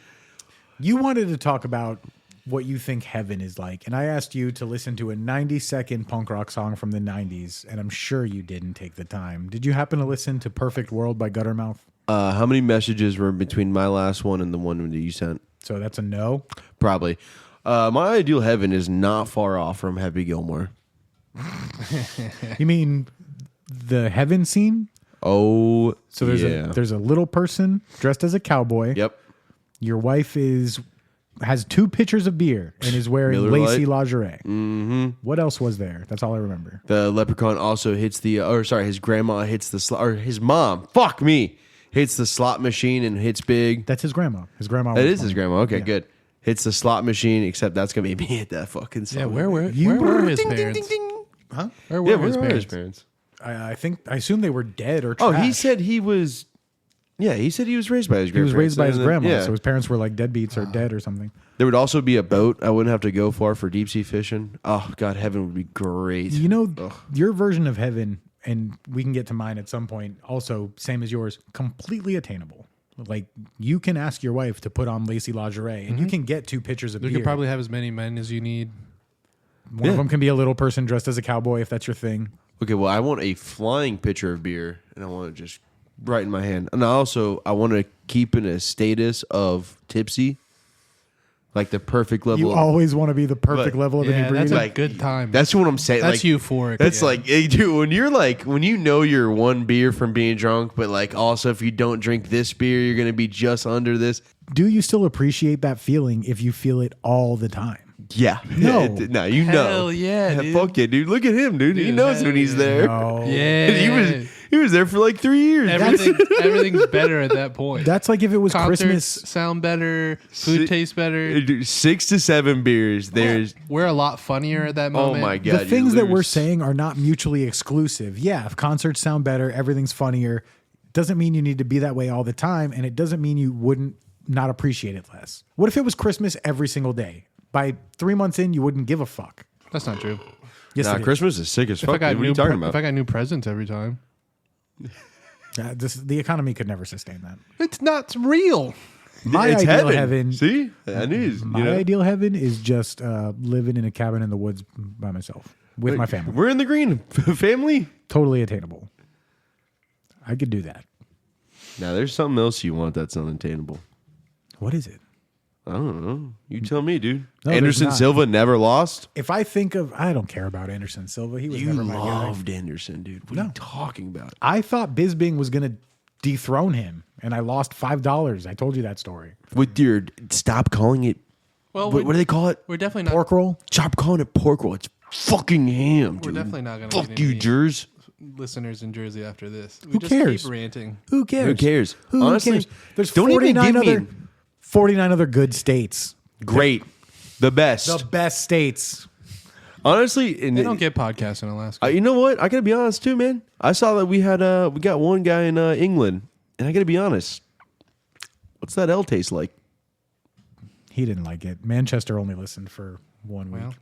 you wanted to talk about what you think heaven is like, and I asked you to listen to a 90-second punk rock song from the 90s, and I'm sure you didn't take the time. Did you happen to listen to Perfect World by Guttermouth? how many messages were between my last one and the one that you sent? So that's a no. Probably. My ideal heaven is not far off from Happy Gilmore. You mean the heaven scene? Oh, So there's a little person dressed as a cowboy. Yep. Your wife has 2 pitchers of beer and is wearing Miller lacy Lite. lingerie. Mm-hmm. What else was there? That's all I remember. The leprechaun also hits his grandma hits the slot, or his mom, fuck me, hits the slot machine and hits big. That's his grandma. His grandma. That was is his fine. grandma. Okay, good. Hits the slot machine, except that's going to be me at that fucking song. Yeah, where were his Ding, ding, parents? ding, ding. Huh? Where Yeah, were his where are his parents? parents? I assume they were dead or Oh, trash. he said he was Yeah, he said he was raised by his He grandparents. was raised by his And then- grandma, yeah. so his parents were like deadbeats or dead or something. There would also be a boat. I wouldn't have to go far for deep sea fishing. Oh God, heaven would be great. You know, your version of heaven, and we can get to mine at some point, also same as yours, completely attainable. Like, you can ask your wife to put on lacy lingerie, and you can get 2 pitchers of You beer. can probably have as many men as you need. One of them can be a little person dressed as a cowboy, if that's your thing. Okay, well, I want a flying pitcher of beer, and I want it just right in my hand. And I want to keep in a status of tipsy, like the perfect level. You always want to be the perfect But- level of Yeah, that's inebriety. a good time. That's what I'm saying. That's like, euphoric. That's yeah. like, hey, dude, when you know you're one beer from being drunk, but like also if you don't drink this beer, you're gonna be just under this. Do you still appreciate that feeling if you feel it all the time? Yeah, No. no, you know, Hell yeah, dude. fuck yeah, dude. Look at him, dude. He Dude, knows hell when he's yeah. there. No. Yeah. He was there for like 3 years. Everything's better at that point. That's like if it was Concerts Christmas. sound better. Food tastes better. Dude, 6 to 7 beers. There's We're a lot funnier at that oh moment. my god, The dude, things that there's- we're saying are not mutually exclusive. Yeah, if concerts sound better, everything's funnier. Doesn't mean you need to be that way all the time, and it doesn't mean you wouldn't not appreciate it less. What if it was Christmas every single day? By 3 months in, you wouldn't give a fuck. That's not true. Yes, Nah, it is. Christmas is sick as If I fuck. got Dude. What are new you talking about? if I got new presents every time, The economy could never sustain that. it's not real. My it's ideal heaven. heaven. See, that is. My ideal heaven is just living in a cabin in the woods by myself with my family. We're in the green family. Totally attainable. I could do that. Now, there's something else you want that's unattainable. What is it? I don't know. You tell me, dude. No, there's Anderson not. Silva never lost. If I think of, I don't care about Anderson Silva. He was You never my guy. loved Anderson, dude. What are No. you talking about? I thought Bisbing was going to dethrone him, and I lost $5. I told you that story. With your stop calling it. Well, What do they call it? we're definitely not. Pork roll? Stop calling it pork roll. It's fucking ham, dude. We're definitely not gonna Fuck get you, any- Jers. Listeners in Jersey after this. We Who just cares? Keep ranting. Who cares? Who cares? Who Honestly, cares? There's don't even 49 give me- other 49 other good states. Great. The best. The best states. Honestly, and They don't get podcasts in Alaska. you know what? I gotta be honest too, man. I saw that we got one guy in England, and I gotta be honest. What's that L taste like? He didn't like it. Manchester only listened for 1 week. Well,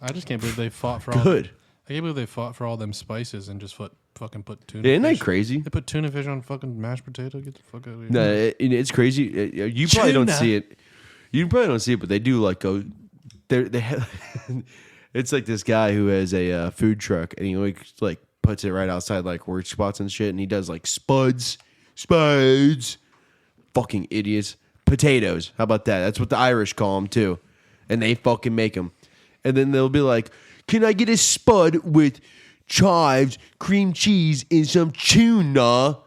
I just can't believe they fought for all. Good. I can't believe they fought for all them spices and just fucking put tuna. Isn't that fish. cray? They put tuna fish on fucking mashed potato. Get the fuck out of here. No, it's crazy. You probably don't Tuna. see it. You probably don't see it, but they do like go. They have, it's like this guy who has a food truck, and he like puts it right outside like work spots and shit, and he does like spuds, fucking idiots, potatoes. How about that? That's what the Irish call them too, and they fucking make them, and then they'll be like, "Can I get a spud with chives, cream cheese, and some tuna?"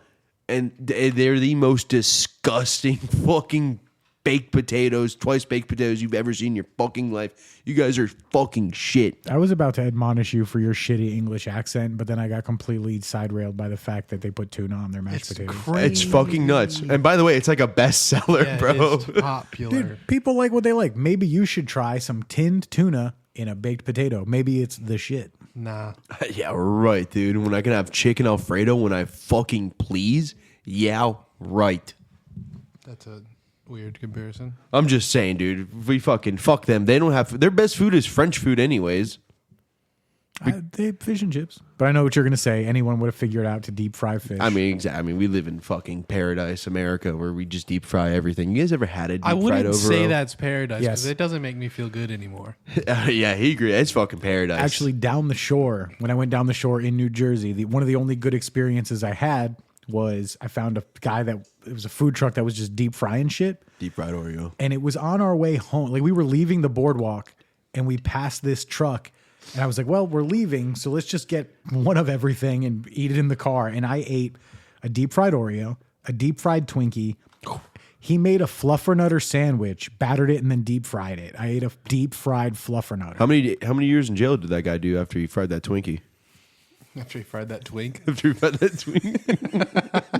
And they're the most disgusting fucking baked potatoes, twice baked potatoes you've ever seen in your fucking life. You guys are fucking shit. I was about to admonish you for your shitty English accent, but then I got completely side railed by the fact that they put tuna on their mashed potatoes. It's fucking nuts. And by the way, it's like a bestseller, Yeah, bro. it's popular. Dude, people like what they like. Maybe you should try some tinned tuna in a baked potato. Maybe it's the shit. Nah. Yeah, right, dude. When I can have chicken Alfredo when I fucking please. Yeah, right. That's a weird comparison. I'm just saying, dude. We fucking fuck them. They don't have their best food is French food, anyways. They have fish and chips. But I know what you're going to say. Anyone would have figured out to deep fry fish. I mean, exactly. I mean, we live in fucking paradise, America, where we just deep fry everything. You guys ever had a deep I fried wouldn't over? say that's paradise because Yes. it doesn't make me feel good anymore. Yeah, he agreed. It's fucking paradise. Actually, down the shore, when I went down the shore in New Jersey, one of the only good experiences I had was I found a guy it was a food truck that was just deep frying shit. deep fried Oreo. And it was on our way home. Like we were leaving the boardwalk and we passed this truck. And I was like, well, we're leaving. So let's just get one of everything and eat it in the car. And I ate a deep fried Oreo, a deep fried Twinkie. He made a fluffernutter sandwich, battered it, and then deep fried it. I ate a deep fried fluffernutter. How many years in jail did that guy do after he fried that Twinkie? After he fried that twink. After he fried that Twinkie?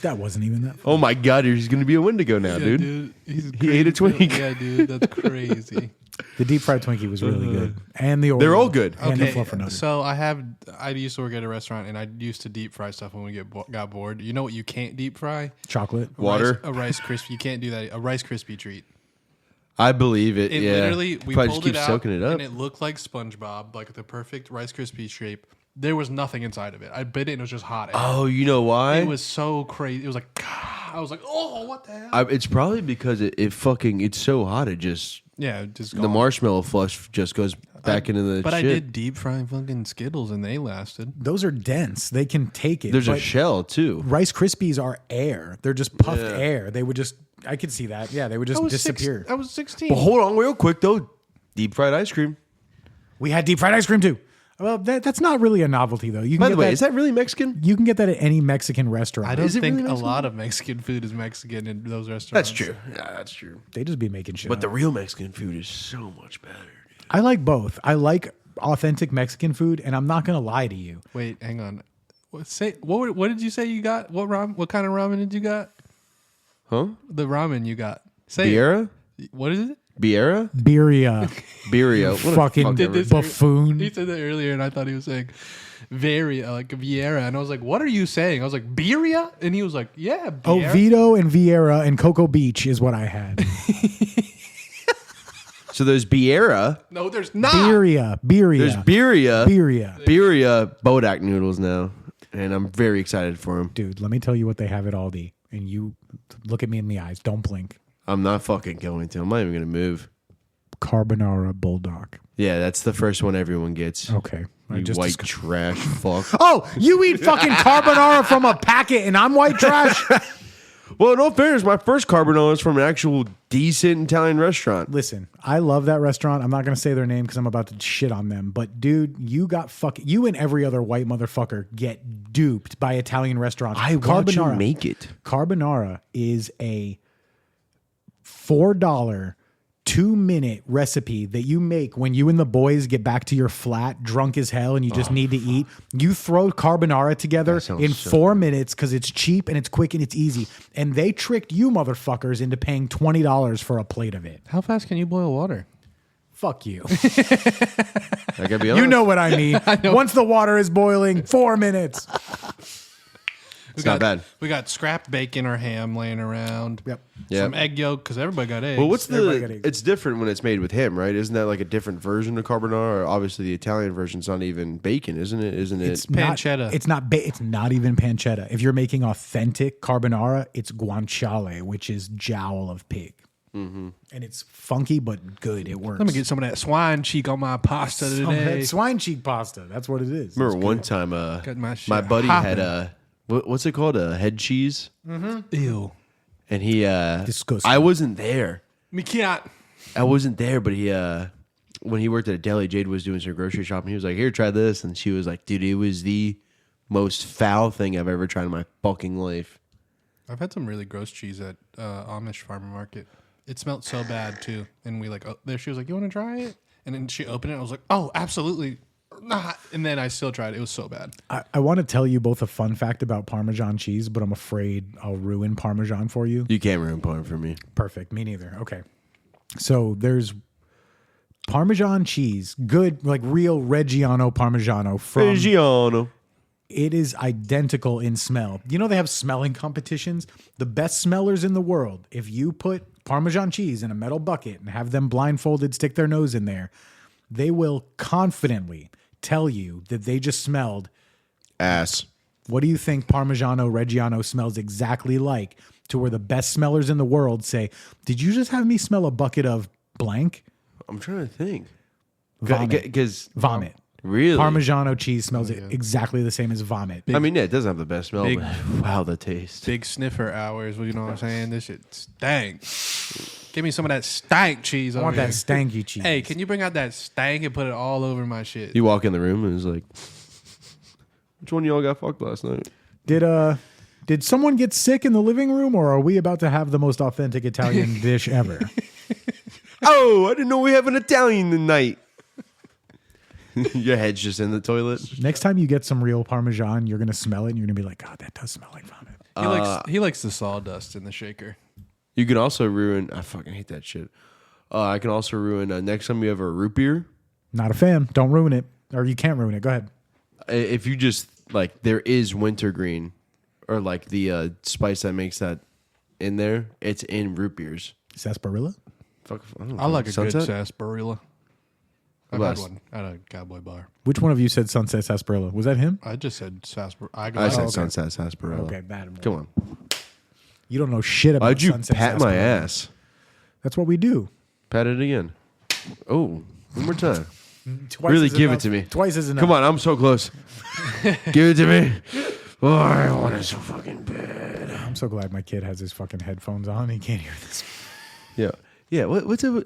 That wasn't even that. Oh my God, he's going to be a Wendigo now, Yeah, dude. He's He ate a Twinkie. Yeah, dude, that's crazy. The deep fried Twinkie was really good, and the Oreo, They're all good. and the Fluffernutter. So I used to work at a restaurant, and I used to deep fry stuff when we got bored. You know what you can't deep fry? Chocolate. Water. A Rice Krispie. You can't do that. A Rice Krispie treat. I believe it. It yeah. literally, we Probably pulled just keep it out, soaking it up. and it looked like SpongeBob, like the perfect Rice Krispie shape. There was nothing inside of it. I bit it, and it was just hot air. Oh, you know why? It was so crazy. It was like, I was like, oh, what the hell? It's probably because it's so hot. It just Yeah, just the gone. marshmallow flush just goes back into the. But shit. I did deep fry fucking Skittles, and they lasted. Those are dense. They can take it. There's a but shell too. Rice Krispies are air. They're just puffed air. They would just. I could see that. Yeah, they would just disappear. I was 16. But hold on, real quick though. Deep fried ice cream. We had deep fried ice cream too. Well, that's not really a novelty though. You can By get the way, that, is that really Mexican? you can get that at any Mexican restaurant. I don't Is it think really a Mexican? lot of Mexican food is Mexican in those restaurants. That's true. Yeah, that's true. They just be making shit. But up. the real Mexican food is so much better. Dude. I like both. I like authentic Mexican food, and I'm not gonna lie to you. Wait, hang on. What did you say you got? What kind of ramen did you got? Huh? The ramen you got. Say Biera? it. What is it? Biera? Birria, Birria. What a fucking fuck ever. buffoon. He said that earlier, and I thought he was saying like Vieira, and I was like, "What are you saying?" I was like, "Birria," and he was like, "Yeah, Oh, Vieira." Vito and Vieira and Cocoa Beach is what I had. So there's Biera. No, there's not. Birria. There's Birria. Birria. Bodak noodles now. And I'm very excited for them. Dude, let me tell you what they have at Aldi. And you look at me in the eyes. Don't blink. I'm not fucking going to. I'm not even going to move. Carbonara Bulldog. Yeah, that's the first one everyone gets. Okay. I You just white discussed- trash fuck. Oh, you eat fucking carbonara from a packet and I'm white trash? Well, in all fairness, my first carbonara is from an actual decent Italian restaurant. Listen, I love that restaurant. I'm not going to say their name because I'm about to shit on them. But dude, you and every other white motherfucker get duped by Italian restaurants. I watch you make it. Carbonara is a $4 2-minute recipe that you make when you and the boys get back to your flat drunk as hell and you just need to eat. You throw carbonara together sounds in so 4 minutes because it's cheap and it's quick and it's easy. And they tricked you motherfuckers into paying $20 for a plate of it. How fast can you boil water? Fuck you. I gotta be honest. You know what I mean. Once the water is boiling, 4 minutes. It's not bad. We got scrapped bacon or ham laying around. Yep. Some egg yolk because everybody got eggs. Well, what's Everybody got the? eggs. It's different when it's made with him, right? Isn't that like a different version of carbonara? Obviously, the Italian version's not even bacon, isn't it? Isn't it? It's not- pancetta. It's not even pancetta. If you're making authentic carbonara, it's guanciale, which is jowl of pig. Mm-hmm. And it's funky but good. It works. Let me get some of that swine cheek on my pasta Some of today. that swine cheek pasta. That's what it is. Remember one time, Got my shit my buddy hopping. had what's it called? A head cheese, Ew. and he Disgusting. I wasn't there. Me can't. I wasn't there, but he when he worked at a deli, Jade was doing some grocery shopping. He was like, "Here, try this," and she was like, "Dude, it was the most foul thing I've ever tried in my fucking life." I've had some really gross cheese at Amish farmer market. It smelled so bad too, and we like. Oh, there, she was like, "You want to try it?" And then she opened it. I was like, "Oh, absolutely not!" And then I still tried it. It was so bad. I want to tell you both a fun fact about Parmesan cheese, but I'm afraid I'll ruin Parmesan for you. You can't ruin porn for me. Perfect. Me neither. Okay. So there's Parmesan cheese, good, like real Reggiano Parmigiano from. Reggiano. It is identical in smell. You know they have smelling competitions? The best smellers in the world, if you put Parmesan cheese in a metal bucket and have them blindfolded stick their nose in there, they will confidently tell you that they just smelled. Ass. What do you think Parmigiano Reggiano smells exactly like? To where the best smellers in the world say, "Did you just have me smell a bucket of blank?" I'm trying to think. Vomit. Because Vomit. really, Parmigiano cheese smells exactly the same as vomit. I mean, yeah, it doesn't have the best smell, Big- but wow, the taste. Big sniffer hours. Well, you know what I'm saying? This shit stank. Give me some of that stank cheese. I want that stanky cheese. Hey, can you bring out that stank and put it all over my shit? You walk in the room and it's like, which one of y'all got fucked last night? Did someone get sick in the living room, or are we about to have the most authentic Italian dish ever? Oh, I didn't know we have an Italian tonight. Your head's just in the toilet. Next time you get some real Parmesan, you're gonna smell it and you're gonna be like, God, that does smell like vomit. He likes the sawdust in the shaker. You can also ruin. I fucking hate that shit. I can also ruin. Next time you have a root beer, Not a fan. Don't ruin it, or you can't ruin it. Go ahead. if you just like, there is wintergreen, or like the spice that makes that in there. It's in root beers. Sarsaparilla. Fuck, I, don't know, I like a Sunset? good sarsaparilla. I've had Last- one at a cowboy bar. Which one of you said Sunset Sarsaparilla? Was that him? I just said sarsaparilla. I said okay. Sunset Sarsaparilla. Okay, bad. Come on. You don't know shit about Why'd you Sunset pat my Sarsaparilla. ass? That's what we do. Pat it again. Oh, one more time. Twice Really is give enough. it to me. Twice is enough. Come on, I'm so close. Give it to me. Oh, I want it so fucking bad. I'm so glad my kid has his fucking headphones on. He can't hear this. Yeah. Yeah. What's up?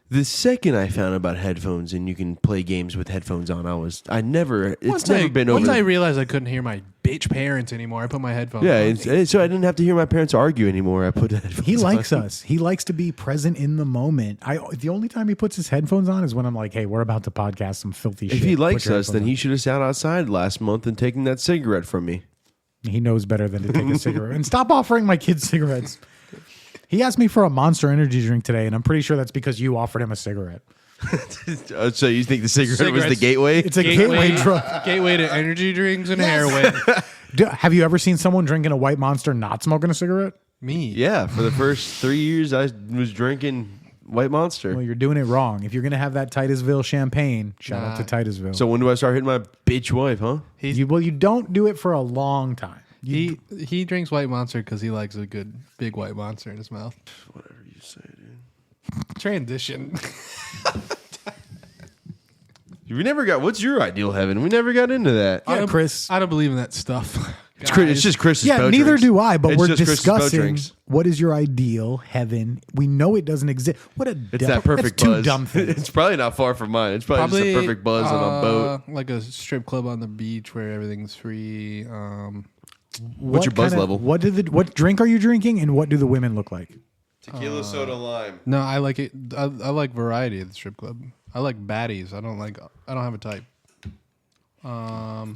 The second I found about headphones and you can play games with headphones on, it's never been over. Once I realized I couldn't hear my bitch parents anymore, I put my headphones Yeah, on. so I didn't have to hear my parents argue anymore. I put headphones He likes on. us. He likes to be present in the moment. The only time he puts his headphones on is when I'm like, "Hey, we're about to podcast some filthy shit." If he Put likes your us, then headphones he should have sat outside last month and taken that cigarette from me. on. He knows better than to take a cigarette. And stop offering my kids cigarettes. He asked me for a Monster Energy drink today, and I'm pretty sure that's because you offered him a cigarette. So you think the cigarette was the Cigarettes. gateway? It's a gateway drug. Gateway to energy drinks and heroin. Have you ever seen someone drinking a white Monster not smoking a cigarette? Me. Yeah, for the first 3 years, I was drinking White Monster. Well, you're doing it wrong. If you're going to have that Titusville champagne, shout out to Titusville. So when do I start hitting my bitch wife, huh? you don't do it for a long time. He drinks White Monster because he likes a good big White Monster in his mouth. Whatever you say, dude. Transition. We never got. What's your ideal heaven? We never got into that. Yeah, Chris. I don't believe in that stuff. It's just Chris's Yeah, boat neither drinks. do I, but It's we're just Chris's boat discussing drinks. what is your ideal heaven. We know it doesn't exist. What a It's that perfect that's two buzz. dumb things. It's probably not far from mine. It's probably just a perfect buzz on a boat. Like a strip club on the beach where everything's free. What's your buzz level? What drink are you drinking, and what do the women look like? Tequila, soda, lime. No, I like it. I like variety at the strip club. I like baddies. I don't have a type.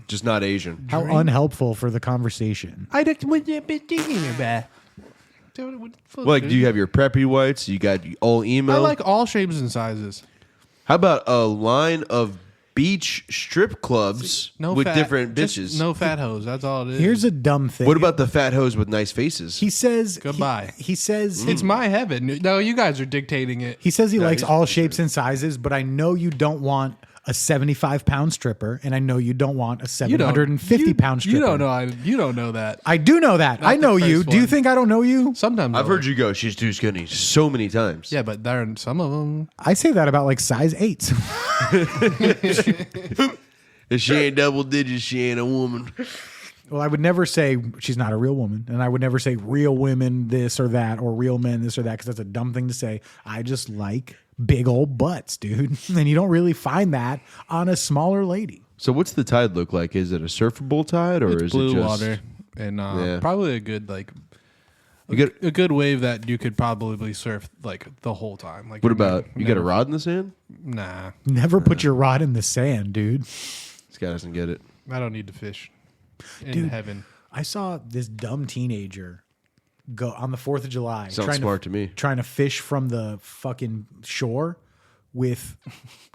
Just not Asian. How unhelpful for the conversation. I don't. What you been thinking about? Like, do you have your preppy whites? You got all emo? I like all shapes and sizes. How about a line of beach strip clubs No with fat, different just bitches? no fat hoes. That's all it is. Here's a dumb thing. What about the fat hoes with nice faces? he says? Goodbye. He says It's my heaven. No, you guys are dictating it. he says he likes he's all shapes and sizes, but I know you don't want a 75-pound stripper, and I know you don't want a 750-pound stripper. You don't know. You don't know that. I do know that. Not I the know you. first Do you one. think I don't know you? Sometimes I've heard you go, she's too skinny so many times. Yeah, but there are some of them. I say that about like size 8s. If she ain't double digits, she ain't a woman. Well, I would never say she's not a real woman, and I would never say real women this or that, or real men this or that, because that's a dumb thing to say. I just like big old butts, dude, and you don't really find that on a smaller lady. So what's the tide look like? Is it a surfable tide or It's is blue it just water and Yeah. probably a good like You get, a good wave that you could probably surf like the whole time. Like what about you got a never- rod in the sand? Nah, Never put your rod in the sand, dude. This guy doesn't get it. I don't need to fish in Dude. heaven. I saw this dumb teenager go on the 4th of July. Sounds smart to me. Trying to fish from the fucking shore with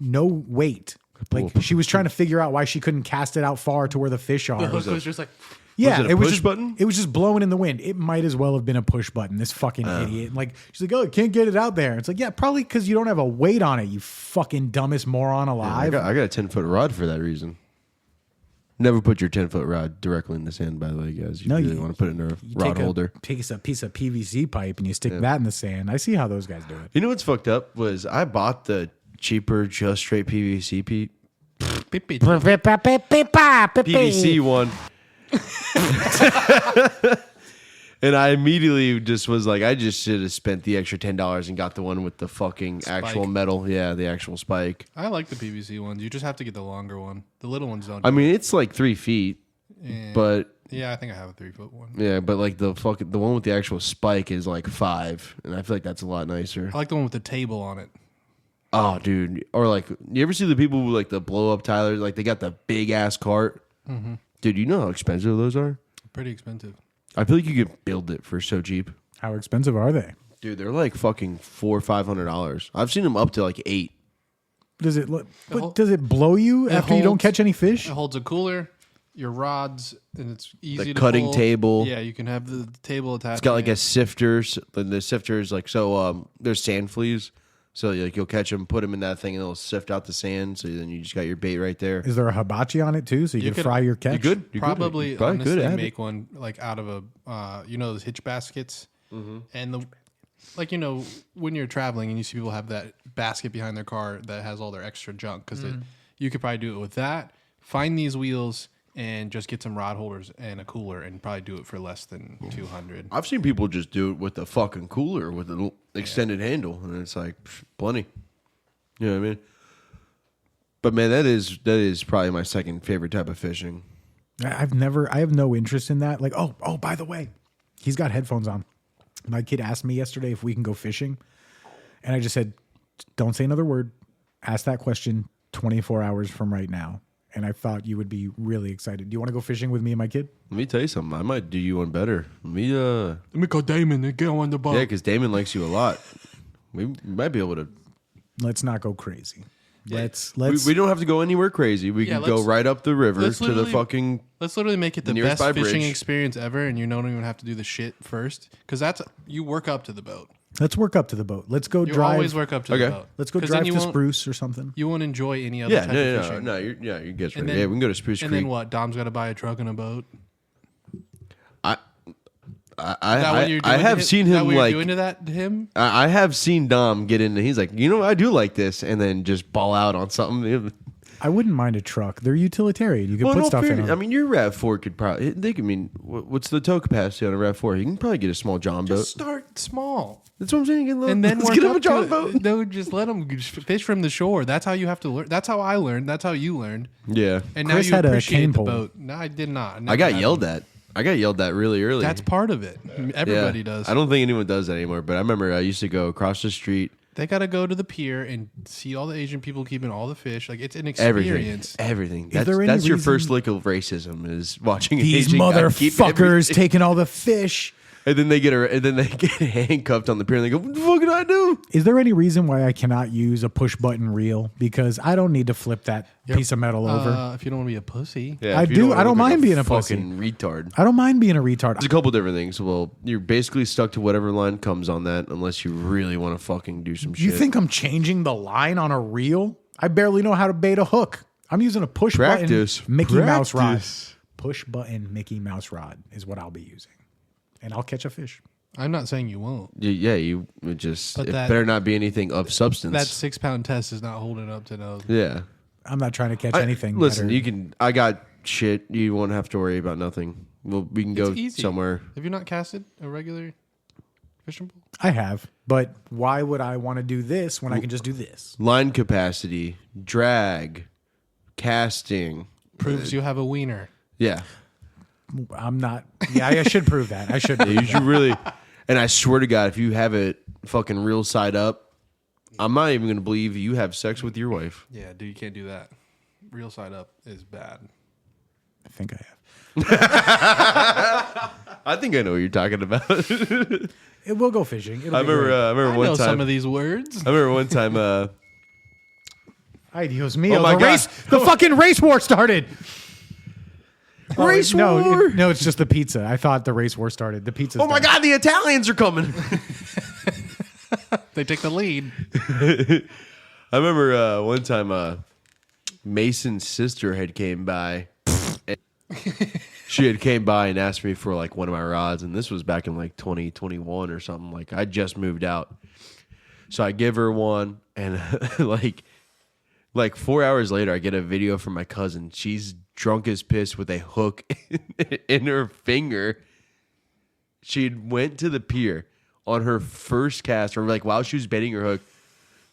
no weight. Like she was trying to figure out why she couldn't cast it out far to where the fish are. was just like Yeah, Was it a push just button? It was just blowing in the wind. It might as well have been a push button. This fucking idiot. Like she's like, oh, I can't get it out there. It's like, yeah, probably because you don't have a weight on it. You fucking dumbest moron I alive. got a 10-foot rod for that reason. Never put your 10-foot rod directly in the sand, by the way, guys. You No, really you- want to put it in a You rod take holder. Take a piece of PVC pipe and you stick that in the sand. I see how those guys do it. You know what's fucked up was I bought the cheaper, just straight PVC PVC one. And I immediately just was like, I just should have spent the extra $10 and got the one with the fucking actual Spike. metal. Yeah, the actual spike. I like the PVC ones. You just have to get the longer one. The little ones don't. I mean, it's like 3 feet, Yeah. but Yeah, I think I have a 3-foot one. yeah, but like the one with the actual spike is like 5, and I feel like that's a lot nicer. I like the one with the table on it. Oh, dude. Or like, you ever see the people who like the blow up Tylers? Like they got the big ass cart. Mm-hmm. Dude, you know how expensive those are? Pretty expensive. I feel like you could build it for so cheap. How expensive are they? Dude, they're like fucking $400 or $500. I've seen them up to like $8. Does it blow you after you don't catch any fish? It holds a cooler, your rods, and it's easy to cutting pull. table. Yeah, you can have the table attached. It's got like a sifter. The sifter is like, so there's sand fleas. So like you'll catch them, put them in that thing, and it'll sift out the sand. So then you just got your bait right there. Is there a hibachi on it too, so you can fry your catch? You could Probably honestly honestly make one like out of a those hitch baskets, and when you're traveling and you see people have that basket behind their car that has all their extra junk because you could probably do it with that. Find these wheels and just get some rod holders and a cooler and probably do it for less than $200. I've seen people just do it with a fucking cooler with an extended handle, and it's like plenty. You know what I mean? But man, that is probably my second favorite type of fishing. I have no interest in that. Like, oh, by the way, he's got headphones on. My kid asked me yesterday if we can go fishing, and I just said, don't say another word. Ask that question 24 hours from right now. And I thought you would be really excited. Do you want to go fishing with me and my kid? Let me tell you something. I might do you one better. Let me call Damon and get on the boat. Yeah, because Damon likes you a lot. We might be able to. Let's not go crazy. Let's. We don't have to go anywhere crazy. We can go right up the river to the fucking. Let's literally make it the best fishing experience ever, and you don't even have to do the shit first, because you work up to the boat. Let's work up to the boat. Let's go drive. Always work up to the boat. Let's go drive to Spruce or something. You won't enjoy any other type of fishing. No, you guys right. Then, yeah, we can go to Spruce Creek. And then what? Dom's got to buy a truck and a boat. I have seen him like doing to that to him. I have seen Dom get in. He's like, I do like this, and then just ball out on something. I wouldn't mind a truck. They're utilitarian. You can put stuff in them. I mean, your RAV4 could probably. What's the tow capacity on a RAV4? You can probably get a small John boat. Just start small. That's what I'm saying. And then let's get him a John boat. No, just let them fish from the shore. That's how you have to learn. That's how I learned. That's how you learned. Yeah. And Chris now you had a appreciate cane the pole. boat. No, I did not. I got yelled at. I got yelled at really early. That's part of it. Everybody does. I don't think anyone does that anymore. But I remember I used to go across the street. They got to go to the pier and see all the Asian people keeping all the fish. Like, it's an experience. Everything. Is there any That's your reason- first lick of racism is watching These an Asian guy keep motherfuckers everything. taking all the fish. And then they get handcuffed on the pier and they go, "What the fuck did I do?" Is there any reason why I cannot use a push button reel? Because I don't need to flip that piece of metal over. If you don't want to be a pussy. Yeah, I if you do. wanna I don't look like mind being a fucking retard. I don't mind being a retard. There's a couple different things. Well, you're basically stuck to whatever line comes on that unless you really want to fucking do some shit. You think I'm changing the line on a reel? I barely know how to bait a hook. I'm using a push Practice. button Mickey Mouse rod. Practice. Push button Mickey Mouse rod is what I'll be using. And I'll catch a fish. I'm not saying you won't. Yeah, you would just. But It that- better not be anything of substance. That 6-pound test is not holding up to no. Yeah. I'm not trying to catch anything. Listen, better. you can. I got shit. You won't have to worry about nothing. We can go It's easy. somewhere. Have you not casted a regular fishing pole? I have, but why would I want to do this when I can just do this? Line capacity, drag, casting. Proves you have a wiener. Yeah. I'm not. Yeah, I should prove that. I should. You should really. And I swear to God, if you have it fucking real side up, I'm not even going to believe you have sex with your wife. Yeah, dude, you can't do that. Real side up is bad. I think I have. I think I know what you're talking about. We'll go fishing. It'll I be remember. great. I remember I one know time. some of these words. I remember one time. Ay, Dios mío. Oh my the God. race. The fucking race war started. Race no, war. no, it's just the pizza. I thought the race war started. The pizza's Oh my done. God, the Italians are coming. They take the lead. I remember one time Mason's sister had came by. She had came by and asked me for like one of my rods, and this was back in like 2021 or something. Like I just moved out, so I give her one, and like 4 hours later, I get a video from my cousin. She's drunk as piss with a hook in her finger. She went to the pier on her first cast, or like while she was baiting her hook,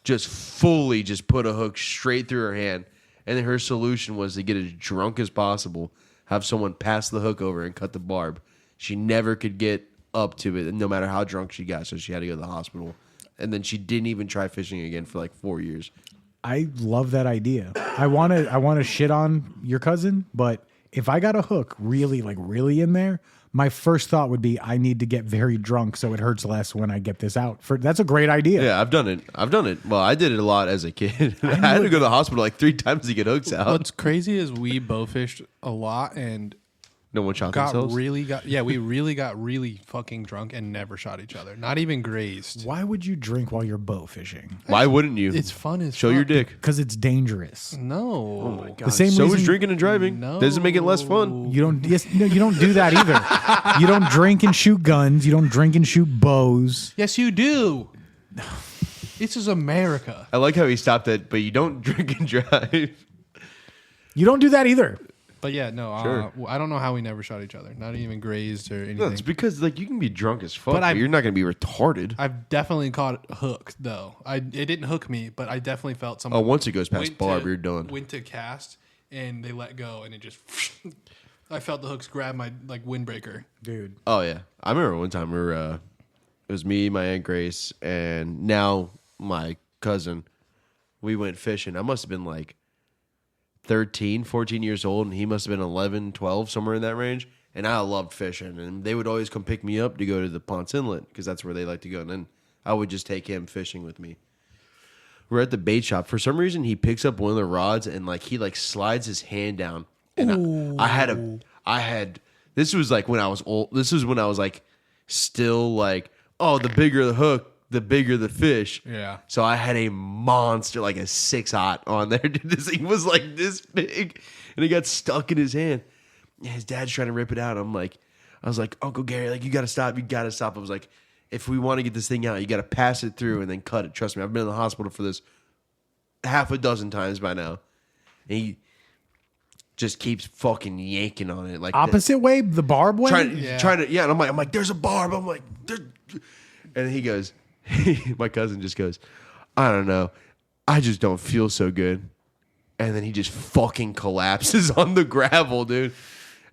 just fully just put a hook straight through her hand. And then her solution was to get as drunk as possible, have someone pass the hook over and cut the barb. She never could get up to it, no matter how drunk she got, so she had to go to the hospital. And then she didn't even try fishing again for like 4 years. I love that idea. I want to shit on your cousin, but if I got a hook really in there, my first thought would be I need to get very drunk so it hurts less when I get this out. That's a great idea. Yeah, I've done it. Well, I did it a lot as a kid. I had to go to the hospital like 3 times to get hooks out. What's crazy is we bow fished a lot and No one shot themselves? we really got really fucking drunk and never shot each other. Not even grazed. Why would you drink while you're bow fishing? Why wouldn't you? It's fun as Show fuck. your dick. Because it's dangerous. No. Oh my God. The same so reason- is drinking and driving. No. Doesn't make it less fun. You don't. Yes, no, you don't do that either. You don't drink and shoot guns. You don't drink and shoot bows. Yes, you do. This is America. I like how he stopped it, but you don't drink and drive. You don't do that either. But yeah, no, Sure. I don't know how we never shot each other. Not even grazed or anything. No, it's because like you can be drunk as fuck, But but you're not going to be retarded. I've definitely caught hooked though. It didn't hook me, but I definitely felt something. Oh, once it goes past went barb, to- you're done. Went to cast and they let go and it just. I felt the hooks grab my like windbreaker. Dude. Oh yeah, I remember one time it was me, my Aunt Grace, and now my cousin. We went fishing. I must have been like 13, 14 years old, and he must have been 11, 12, somewhere in that range. And I loved fishing, and they would always come pick me up to go to the Ponce Inlet because that's where they like to go. And then I would just take him fishing with me. We're at the bait shop. For some reason, he picks up one of the rods and like he like slides his hand down. And I had. This was like when I was old. This was when I was like still like, oh, the bigger the hook, the bigger the fish. Yeah. So I had a monster, like a 6-aught on there. Dude, this thing was like this big, and it got stuck in his hand. And his dad's trying to rip it out. I was like, Uncle Gary, like you gotta stop. I was like, if we want to get this thing out, you gotta pass it through and then cut it. Trust me, I've been in the hospital for this half a dozen times by now. And he just keeps fucking yanking on it like Opposite way, the barb way. trying to, and I'm like, there's a barb. I'm like, and he goes, my cousin just goes, I don't know, I just don't feel so good. And then he just fucking collapses on the gravel, dude.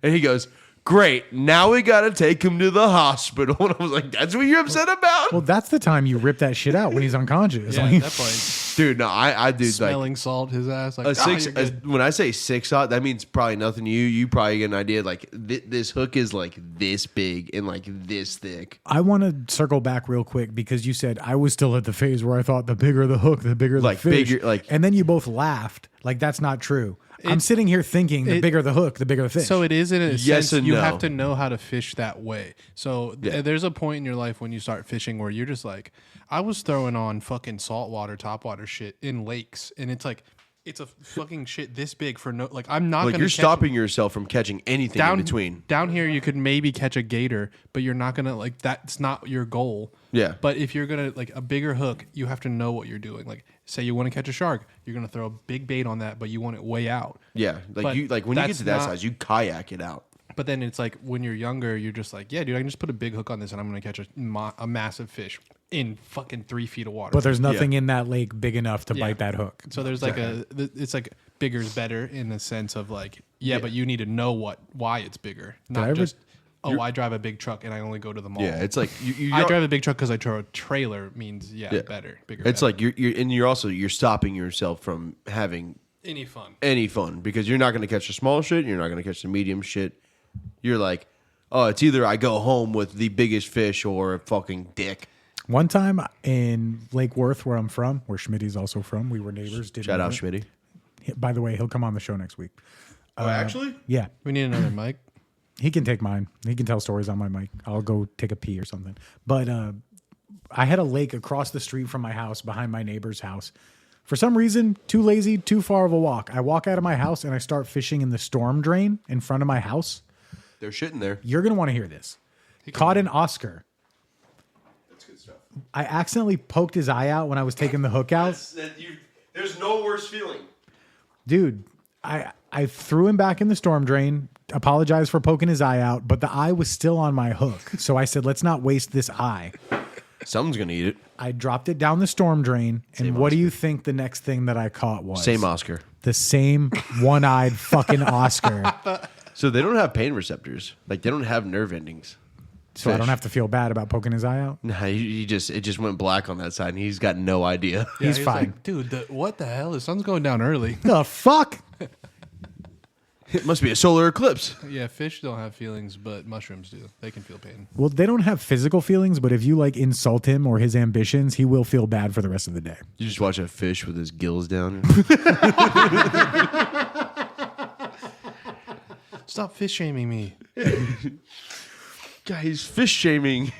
And he goes, great, now we gotta take him to the hospital. And I was like, that's what you're upset about? Well, that's the time you rip that shit out when he's unconscious. Yeah, Like, at that point, Dude, no, I do like smelling salt his ass. Like a six. you're good. When I say 6-aught, that means probably nothing to you. You probably get an idea. Like this hook is like this big and like this thick. I want to circle back real quick because you said I was still at the phase where I thought the bigger the hook, the bigger the Like, fish. bigger, like- and then you both laughed. Like that's not true. I'm sitting here thinking the bigger the hook, the bigger the fish. So it is in a Yes sense and you no. have to know how to fish that way. So there's a point in your life when you start fishing where you're just like, I was throwing on fucking saltwater, topwater shit in lakes, and it's like it's a fucking shit this big for no like I'm not Like gonna you're catch stopping yourself from catching anything in between. Down here you could maybe catch a gator, but you're not gonna like that's not your goal. Yeah. But if you're gonna like a bigger hook, you have to know what you're doing. Like say you want to catch a shark, you're gonna throw a big bait on that, but you want it way out. Yeah, like But you like when you get that's to that not- size, you kayak it out. But then it's like when you're younger, you're just like, yeah, dude, I can just put a big hook on this and I'm going to catch a massive fish in fucking 3 feet of water. but there's nothing in that lake big enough to bite that hook. So there's like it's like bigger's better in the sense of like, but you need to know why it's bigger. Not I ever- just, I drive a big truck and I only go to the mall. Yeah, it's like I drive a big truck because I draw a trailer means, better, bigger. It's better. like you're stopping yourself from having any fun. any fun because you're not going to catch the small shit. You're not going to catch the medium shit. You're like, oh, it's either I go home with the biggest fish or a fucking dick. One time in Lake Worth, where I'm from, where Schmitty's also from, we were neighbors. Didn't Shout know out it. Schmitty. By the way, he'll come on the show next week. Oh, actually? Yeah, We need another mic. he can take mine. He can tell stories on my mic. I'll go take a pee or something. But I had a lake across the street from my house, behind my neighbor's house. For some reason, too lazy, too far of a walk. I walk out of my house and I start fishing in the storm drain in front of my house. They're shitting there. You're going to want to hear this. Caught an Oscar. That's good stuff. I accidentally poked his eye out when I was taking the hook out. There's no worse feeling. Dude, I threw him back in the storm drain, apologized for poking his eye out, but the eye was still on my hook. So I said, let's not waste this eye. Someone's going to eat it. I dropped it down the storm drain, and what do you think the next thing that I caught was? Same Oscar. The same one-eyed fucking Oscar. So they don't have pain receptors. Like they don't have nerve endings. So I don't have to feel bad about poking his eye out. Nah, it just went black on that side, and he's got no idea. Yeah, He's fine. like, dude, what the hell? The sun's going down early. The fuck? It must be a solar eclipse. Yeah, fish don't have feelings, but mushrooms do. They can feel pain. Well, they don't have physical feelings, but if you like insult him or his ambitions, he will feel bad for the rest of the day. You just watch a fish with his gills down. Stop fish shaming me. Guys, fish shaming.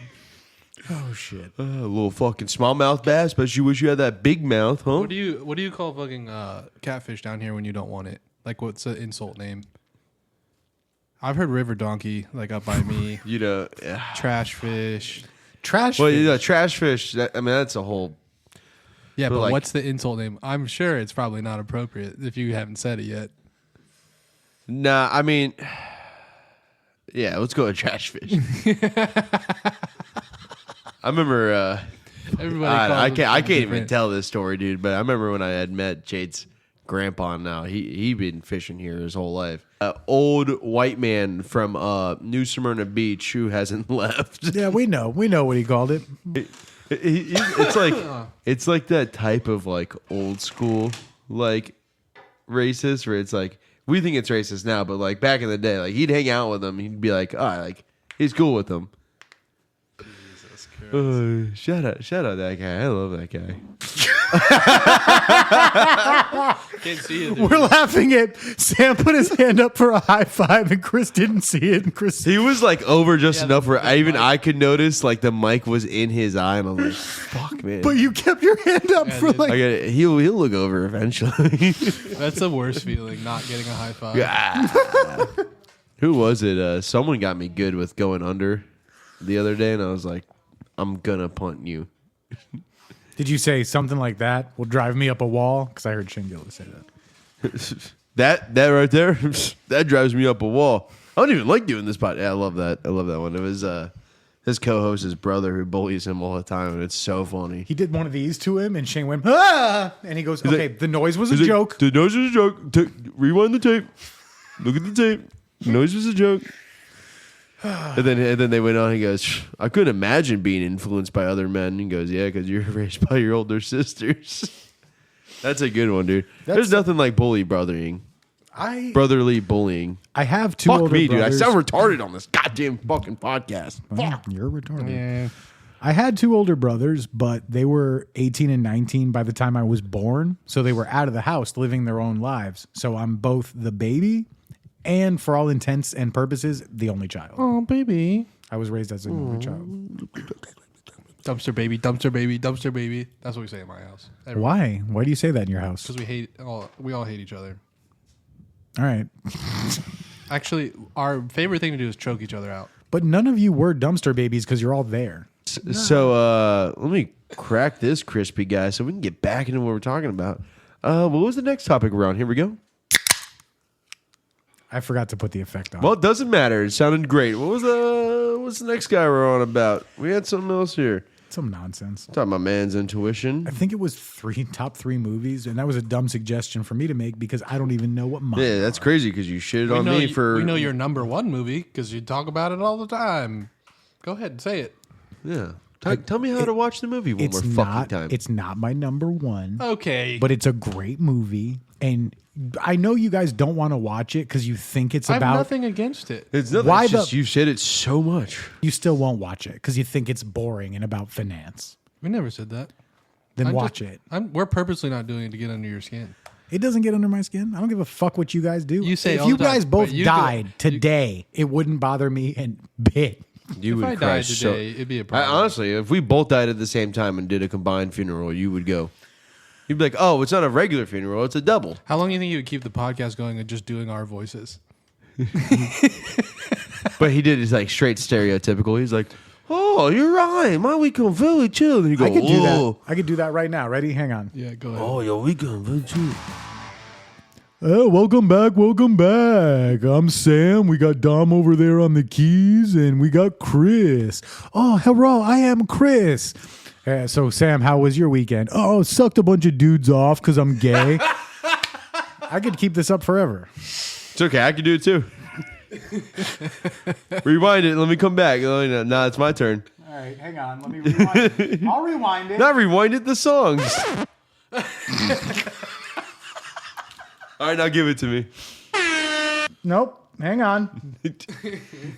Oh shit. Little fucking smallmouth bass, but you wish you had that big mouth, huh? What do you call fucking catfish down here when you don't want it? Like, what's the insult name? I've heard river donkey, like up by me. You know, Trash fish. Trash. well, fish. you know, trash fish. that's a whole. Yeah, But but like- what's the insult name? I'm sure it's probably not appropriate if you haven't said it yet. Nah, I mean, yeah, let's go with trash fish. I remember. Everybody, I calls it can't even different. tell this story, dude. But I remember when I had met Jade's grandpa. Now he been fishing here his whole life. Old white man from New Smyrna Beach who hasn't left. Yeah, we know what he called it. It's like that type of like old school like racist where it's like we think it's racist now, but like back in the day, like he'd hang out with them, he'd be like, like he's cool with them. Shout out that guy. I love that guy. Can't see it. We're laughing at Sam put his hand up for a high five and Chris didn't see it. And Chris, He was like over just Yeah, enough where the I could notice like the mic was in his eye, and I was like, "Fuck, man!" but you kept your hand up Yeah, for dude. like. I got it. He'll look over eventually. That's the worst feeling, not getting a high five. Who was it? Someone got me good with going under the other day, and I was like, "I'm gonna punt you." Did you say something like that will drive me up a wall? Because I heard Shingilla say that. That right there, that drives me up a wall. I don't even like doing this pod. Yeah, I love that. I love that one. It was his co-host's brother who bullies him all the time, and it's so funny. He did one of these to him, and Shane went, ah! And he goes, okay, like- the noise was a He's like, joke. The noise was a joke. Rewind the tape. Look at the tape. The noise was a joke. And then they went on. He goes, I couldn't imagine being influenced by other men. He goes, yeah, because you're raised by your older sisters. That's a good one, dude. There's nothing like brotherly bullying. I have two Fuck older me, dude. I brothers. sound retarded on this goddamn fucking podcast. Well, you're retarded. Yeah. I had two older brothers, but they were 18 and 19 by the time I was born. So they were out of the house living their own lives. So I'm both the baby and, for all intents and purposes, the only child. Oh, baby. I was raised as an only child. Dumpster baby, dumpster baby, dumpster baby. That's what we say in my house. Why? Why do you say that in your house? Because we all hate each other. All right. Actually, our favorite thing to do is choke each other out. But none of you were dumpster babies because you're all there. So let me crack this crispy guy so we can get back into what we're talking about. What was the next topic we're on? Here we go. I forgot to put the effect on. Well, it doesn't matter. It sounded great. What's the next guy we're on about? We had something else here. Some nonsense. Talking about man's intuition. I think it was top three movies, and that was a dumb suggestion for me to make because I don't even know what mine Yeah, that's are. crazy because you shitted on me for. We know your number one movie because you talk about it all the time. Go ahead and say it. Yeah. Tell me how to watch the movie one It's more fucking not. time. It's not my number one, Okay. but it's a great movie, and I know you guys don't want to watch it because you think it's I have about. nothing against it. It's nothing. Why It's just the- you said it so much. You still won't watch it because you think it's boring and about finance. We never said that. Then I'm watch just- it. We're purposely not doing it to get under your skin. It doesn't get under my skin. I don't give a fuck what you guys do. You say if all you the time, guys both but you do it. died today, it wouldn't bother me a bit. You If would I cry died so- today, it'd be a problem. Honestly, if we both died at the same time and did a combined funeral, you would go. You'd be like, "Oh, it's not a regular funeral; it's a double." How long do you think you would keep the podcast going and just doing our voices? But he did his like straight stereotypical. He's like, "Oh, you're right. My weekend very chill." And you go, I could do "Oh, that. I could do that right now. Ready? Hang on. Yeah, go ahead. oh, your weekend very chill." Oh, welcome back. Welcome back. I'm Sam. We got Dom over there on the keys, and we got Chris. Oh, hello. I am Chris. So, Sam, how was your weekend? Oh, sucked a bunch of dudes off because I'm gay. I could keep this up forever. It's okay. I could do it too. Rewind it. Let me come back. Nah, it's my turn. All right, hang on. Let me rewind it. I'll rewind it. Not rewind it. The songs. All right, now give it to me. Nope. Hang on.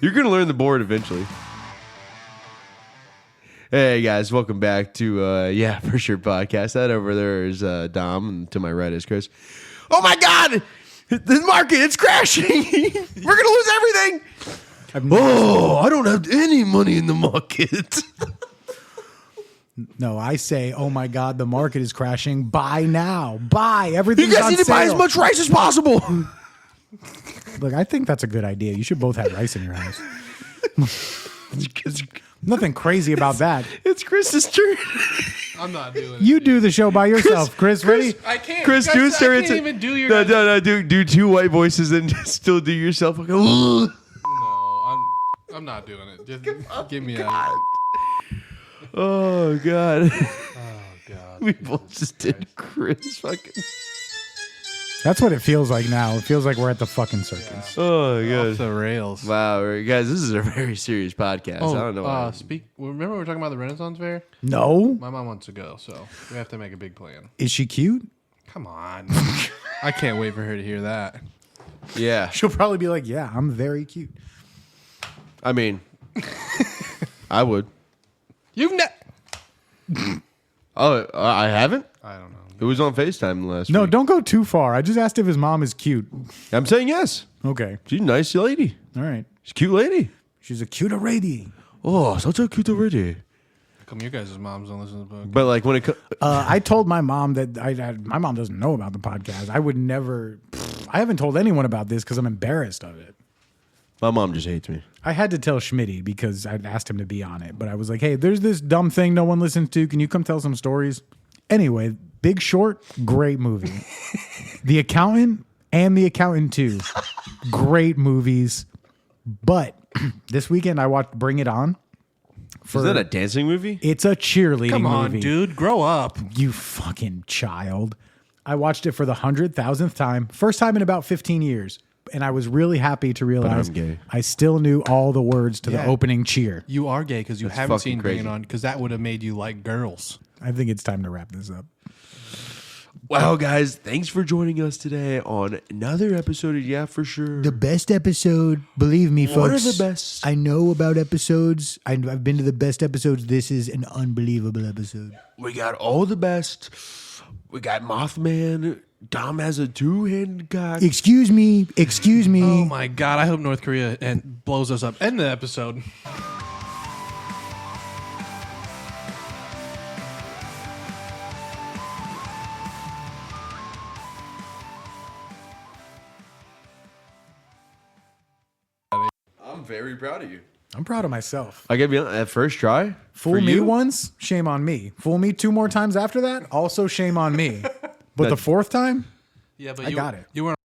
You're gonna learn the board eventually. Hey guys, welcome back to Yeah For Sure podcast. That over there is Dom, and to my right is Chris. Oh my God, the market, it's crashing. We're gonna lose everything. I don't have any money in the market. No, I say, oh my God, the market is crashing. Buy now. Buy. Everything's You guys on need to buy as sale. much rice as possible. Look, I think that's a good idea. You should both have rice in your house. Nothing crazy about that. It's Chris's turn. I'm not doing it. You do the show by yourself, Chris. Ready? I can't. Chris, do a I can't stereotype. even do your. No. Do two white voices and still do yourself. Like, No, I'm not doing it. Just give me a. oh God. Oh God. We both just did Chris fucking. That's what it feels like now. It feels like we're at the fucking circus. Oh my God. Off the rails. Wow, guys, this is a very serious podcast. I don't know. Remember we were talking about the Renaissance Fair? No? My mom wants to go, so we have to make a big plan. Is she cute? Come on. I can't wait for her to hear that. Yeah. She'll probably be like, yeah, I'm very cute. I mean, I would. You've ne- Oh, I haven't? I don't know. It was on FaceTime last No, week. don't go too far. I just asked if his mom is cute. I'm saying yes. Okay. She's a nice lady. All right. She's a cute lady. She's a cute lady. Oh, such a cute lady. How come your guys' moms don't listen to the book? But like when it comes... I told my mom that my mom doesn't know about the podcast. I would never. I haven't told anyone about this because I'm embarrassed of it. My mom just hates me. I had to tell Schmitty because I'd asked him to be on it, but I was like, hey, there's this dumb thing no one listens to. Can you come tell some stories? Anyway, Big Short, great movie. The Accountant and The Accountant 2, great movies. But this weekend I watched Bring It On. Is that a dancing movie? It's a cheerleading Come on, movie. dude. Grow up. You fucking child. I watched it for the 100,000th time. First time in about 15 years. And I was really happy to realize gay. I still knew all the words to the Yeah. opening cheer. You are gay because you That's haven't fucking seen Bring It crazy. On because that would have made you like girls. I think it's time to wrap this up. Well, guys, thanks for joining us today on another episode of Yeah For Sure. The best episode, believe me, folks. One of the best. I know about episodes. I've been to the best episodes. This is an unbelievable episode. We got all the best. We got Mothman. Dom has a two-handed cock. Excuse me. Oh my God. I hope North Korea blows us up. End the episode. I'm very proud of you. I'm proud of myself. I gotta be honest, at first try. Fool for me you, once, shame on me. Fool me 2 more times after that, also shame on me. But the 4th time, Yeah, but I got it. You weren't